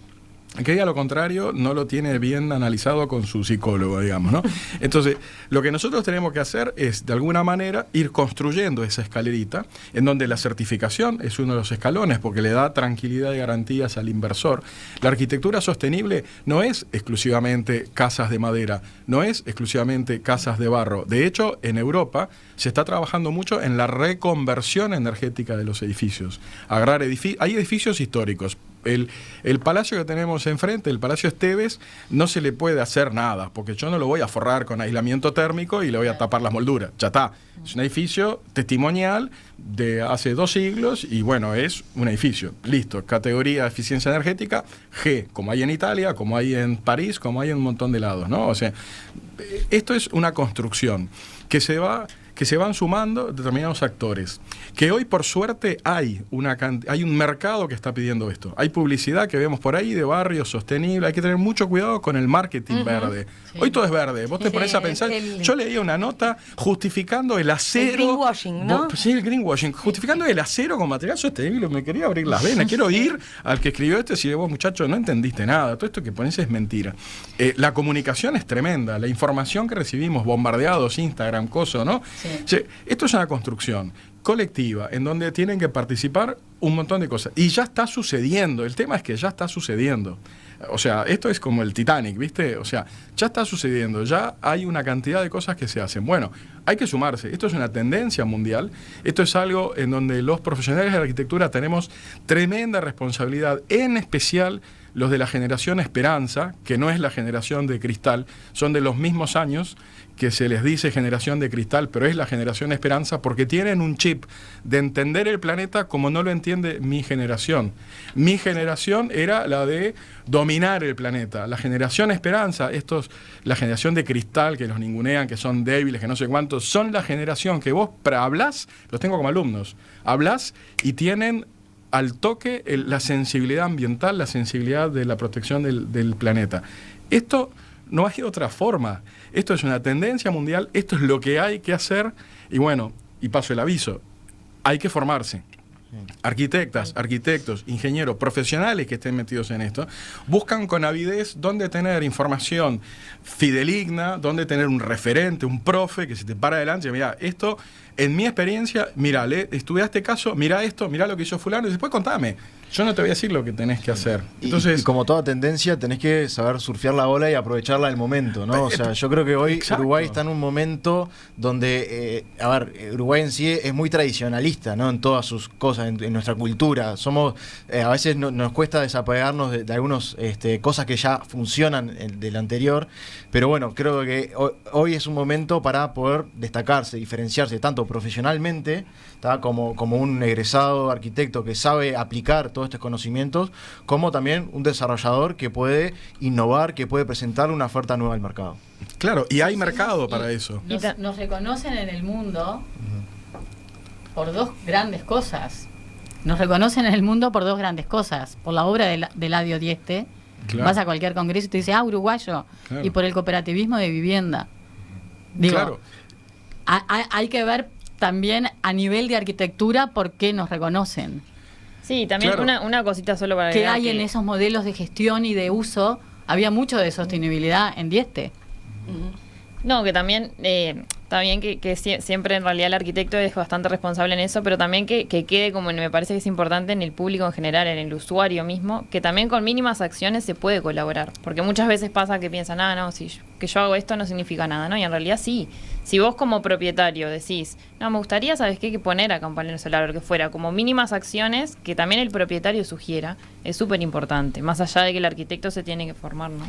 Que diga lo contrario no lo tiene bien analizado con su psicólogo, digamos, ¿no? Entonces, lo que nosotros tenemos que hacer es, de alguna manera, ir construyendo esa escalerita, en donde la certificación es uno de los escalones, porque le da tranquilidad y garantías al inversor. La arquitectura sostenible no es exclusivamente casas de madera, no es exclusivamente casas de barro. De hecho, en Europa se está trabajando mucho en la reconversión energética de los edificios. Hay edificios históricos. El palacio que tenemos enfrente, el Palacio Esteves, no se le puede hacer nada, porque yo no lo voy a forrar con aislamiento térmico y le voy a tapar las molduras. Ya está. Es un edificio testimonial de hace 2 siglos y bueno, es un edificio. Listo. Categoría de eficiencia energética G, como hay en Italia, como hay en París, como hay en un montón de lados, ¿no? O sea, esto es una construcción que se van sumando determinados actores. Que hoy, por suerte, hay un mercado que está pidiendo esto. Hay publicidad que vemos por ahí de barrios sostenibles. Hay que tener mucho cuidado con el marketing verde. Sí. Hoy todo es verde. Vos te pones a pensar... Yo leía una nota justificando el acero... El greenwashing, ¿no? Sí, el greenwashing. Justificando el acero con material sostenible. Me quería abrir las venas. Quiero ir al que escribió esto y decirle, vos, muchacho, no entendiste nada. Todo esto que pones es mentira. La comunicación es tremenda. La información que recibimos, bombardeados, Instagram, coso, ¿no? Sí. Esto es una construcción colectiva en donde tienen que participar un montón de cosas. Y ya está sucediendo. El tema es que ya está sucediendo. O sea, esto es como el Titanic, ¿viste? O sea, ya está sucediendo. Ya hay una cantidad de cosas que se hacen. Bueno, hay que sumarse. Esto es una tendencia mundial. Esto es algo en donde los profesionales de la arquitectura tenemos tremenda responsabilidad, en especial los de la generación Esperanza, que no es la generación de cristal, son de los mismos años que se les dice generación de cristal, pero es la generación Esperanza porque tienen un chip de entender el planeta como no lo entiende mi generación. Mi generación era la de dominar el planeta. La generación Esperanza, la generación de cristal que los ningunean, que son débiles, que no sé cuántos, son la generación que vos hablás, los tengo como alumnos, hablás y tienen al toque la sensibilidad ambiental, la sensibilidad de la protección del planeta. Esto no hay otra forma. Esto es una tendencia mundial, esto es lo que hay que hacer y bueno, y paso el aviso, hay que formarse. arquitectas, arquitectos, ingenieros, profesionales que estén metidos en esto, buscan con avidez dónde tener información fidedigna, dónde tener un referente, un profe que se te para adelante y mira, esto, en mi experiencia, mira, estudiaste caso, mira esto, mira lo que hizo fulano y después contame. Yo no te voy a decir lo que tenés que hacer. Entonces, y como toda tendencia, tenés que saber surfear la ola y aprovecharla del momento, ¿no? O sea, yo creo que hoy exacto. Uruguay está en un momento donde, Uruguay en sí es muy tradicionalista, ¿no? En todas sus cosas, en nuestra cultura. Somos, a veces nos cuesta desapegarnos de algunas cosas que ya funcionan del anterior, pero bueno, creo que hoy es un momento para poder destacarse, diferenciarse, tanto profesionalmente, ¿tá? como un egresado arquitecto que sabe aplicar todos estos conocimientos, como también un desarrollador que puede innovar, que puede presentar una oferta nueva al mercado. claro, y hay mercado para eso. Nos reconocen en el mundo por dos grandes cosas. Nos reconocen en el mundo por dos grandes cosas. Por la obra de Eladio Dieste. Claro. Vas a cualquier congreso y te dice, uruguayo. Claro. Y por el cooperativismo de vivienda. Digo, Claro. hay que ver también a nivel de arquitectura por qué nos reconocen. Sí, también Claro. una cosita solo para ¿Qué agregar hay en esos modelos de gestión y de uso? Había mucho de sostenibilidad en Dieste. No, que también que siempre en realidad el arquitecto es bastante responsable en eso, pero también que quede como me parece que es importante en el público en general, en el usuario mismo, que también con mínimas acciones se puede colaborar, porque muchas veces pasa que piensan, no, si que yo hago esto no significa nada, ¿no? Y en realidad sí. Si vos como propietario decís, no, me gustaría, ¿sabes qué? Que poner acá un panel solar o lo que fuera, como mínimas acciones que también el propietario sugiera, es súper importante, más allá de que el arquitecto se tiene que formar, ¿no?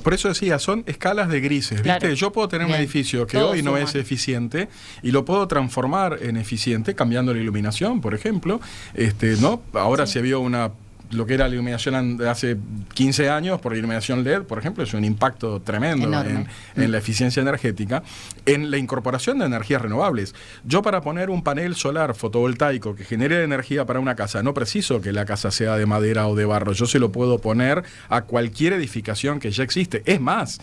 Por eso decía, son escalas de grises, ¿viste? Claro. Yo puedo tener un Bien. edificio que Todo hoy no suma. es eficiente y lo puedo transformar en eficiente cambiando la iluminación, por ejemplo. ¿No? Ahora se vio lo que era la iluminación de hace 15 años por iluminación LED, por ejemplo, es un impacto tremendo Enorme. en la eficiencia energética, en la incorporación de energías renovables. Yo para poner un panel solar fotovoltaico que genere energía para una casa, no preciso que la casa sea de madera o de barro, yo se lo puedo poner a cualquier edificación que ya existe. Es más,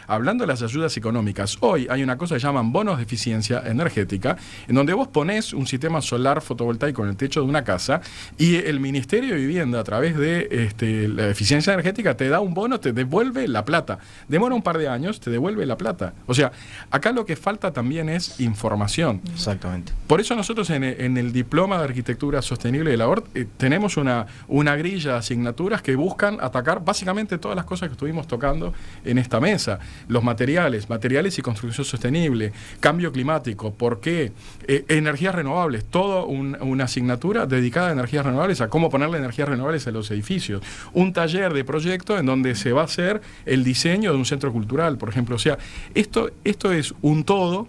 hablando de las ayudas económicas, hoy hay una cosa que llaman bonos de eficiencia energética, en donde vos ponés un sistema solar fotovoltaico en el techo de una casa y el Ministerio de Vivienda a través de la eficiencia energética te da un bono, te devuelve la plata. Demora un par de años, te devuelve la plata. O sea, acá lo que falta también es información. Exactamente. Por eso nosotros en el Diploma de Arquitectura Sostenible de la ORT tenemos una grilla de asignaturas que buscan atacar básicamente todas las cosas que estuvimos tocando en esta mesa. Los materiales y construcción sostenible, cambio climático, ¿por qué? Energías renovables, toda una asignatura dedicada a energías renovables, a cómo ponerle energías renovables a los edificios. Un taller de proyecto en donde se va a hacer el diseño de un centro cultural, por ejemplo. O sea, esto es un todo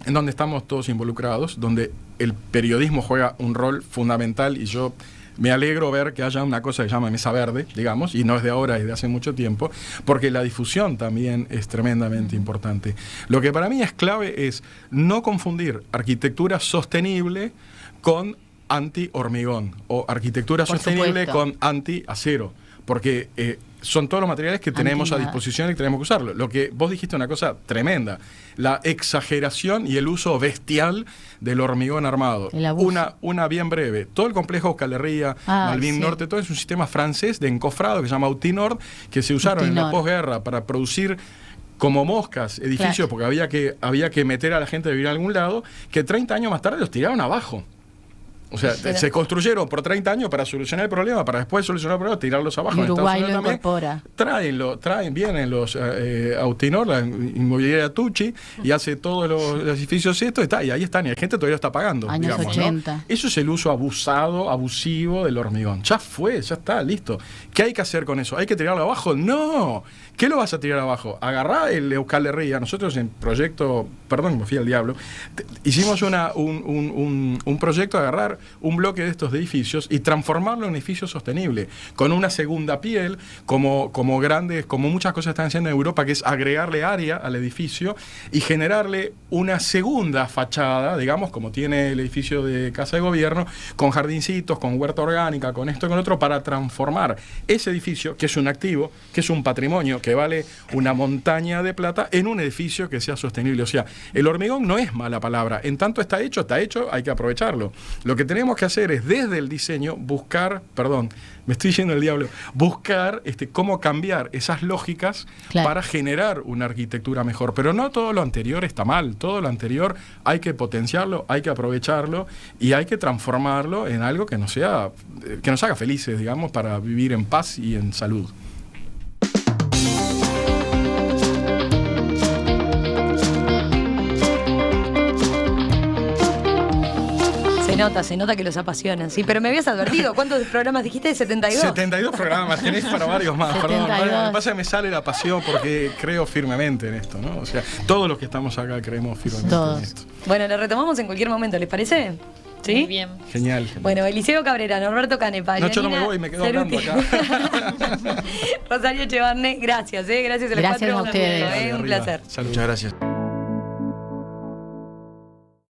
en donde estamos todos involucrados, donde el periodismo juega un rol fundamental y yo me alegro ver que haya una cosa que se llama Mesa Verde, digamos, y no es de ahora, es de hace mucho tiempo, porque la difusión también es tremendamente importante. Lo que para mí es clave es no confundir arquitectura sostenible con anti-hormigón o arquitectura Por sostenible supuesto. con anti-acero, porque son todos los materiales que tenemos a Anti-nada. disposición y que tenemos que usarlo. Lo que vos dijiste una cosa tremenda, la exageración y el uso bestial del hormigón armado. El abuso. Una bien breve. Todo el complejo Euskal Herria, Malvin sí. Norte, todo es un sistema francés de encofrado que se llama Outinord, que se usaron en la Outinord. posguerra para producir como moscas edificios, Claro. porque había que meter a la gente a vivir en algún lado, que 30 años más tarde los tiraron abajo. O sea, Pero- se construyeron por 30 años para solucionar el problema, para después solucionar el problema, tirarlos abajo. Y En Estados Uruguay Unidos lo también incorpora. vienen los Outinor, la inmobiliaria Tucci, y hace todos los edificios esto, y ahí están, y la gente todavía lo está pagando. Años digamos, 80. ¿no? Eso es el uso abusivo del hormigón. Ya fue, ya está, listo. ¿Qué hay que hacer con eso? ¿Hay que tirarlo abajo? ¡No! ¿Qué lo vas a tirar abajo? Agarrá el Euskal Herria. Nosotros en proyecto, perdón, me fui al diablo, hicimos un proyecto de agarrar un bloque de estos edificios y transformarlo en un edificio sostenible, con una segunda piel, como muchas cosas están haciendo en Europa, que es agregarle área al edificio y generarle una segunda fachada, digamos, como tiene el edificio de Casa de Gobierno, con jardincitos, con huerta orgánica, con esto y con otro, para transformar ese edificio, que es un activo, que es un patrimonio, que vale una montaña de plata, en un edificio que sea sostenible. O sea, el hormigón no es mala palabra. En tanto está hecho, hay que aprovecharlo. Lo que tenemos que hacer es, desde el diseño, buscar, perdón, me estoy yendo el diablo, buscar cómo cambiar esas lógicas para generar una arquitectura mejor. Pero no todo lo anterior está mal, todo lo anterior hay que potenciarlo, hay que aprovecharlo y hay que transformarlo en algo que nos haga felices, digamos, para vivir en paz y en salud. Se nota que los apasionan, sí, pero me habías advertido, ¿cuántos programas dijiste? 72. 72 programas, tenés para varios más, 72. Perdón. Lo que pasa es que me sale la pasión porque creo firmemente en esto, ¿no? O sea, todos los que estamos acá creemos firmemente en esto. Bueno, lo retomamos en cualquier momento, ¿les parece? ¿Sí? Muy bien. Genial. Bueno, Eliseo Cabrera, Norberto Canepa, no, yo no me voy, me quedo hablando acá. Rosario Echevarne, gracias, gracias a los Gracias cuatro. a ustedes. Un placer. Salud. Muchas gracias.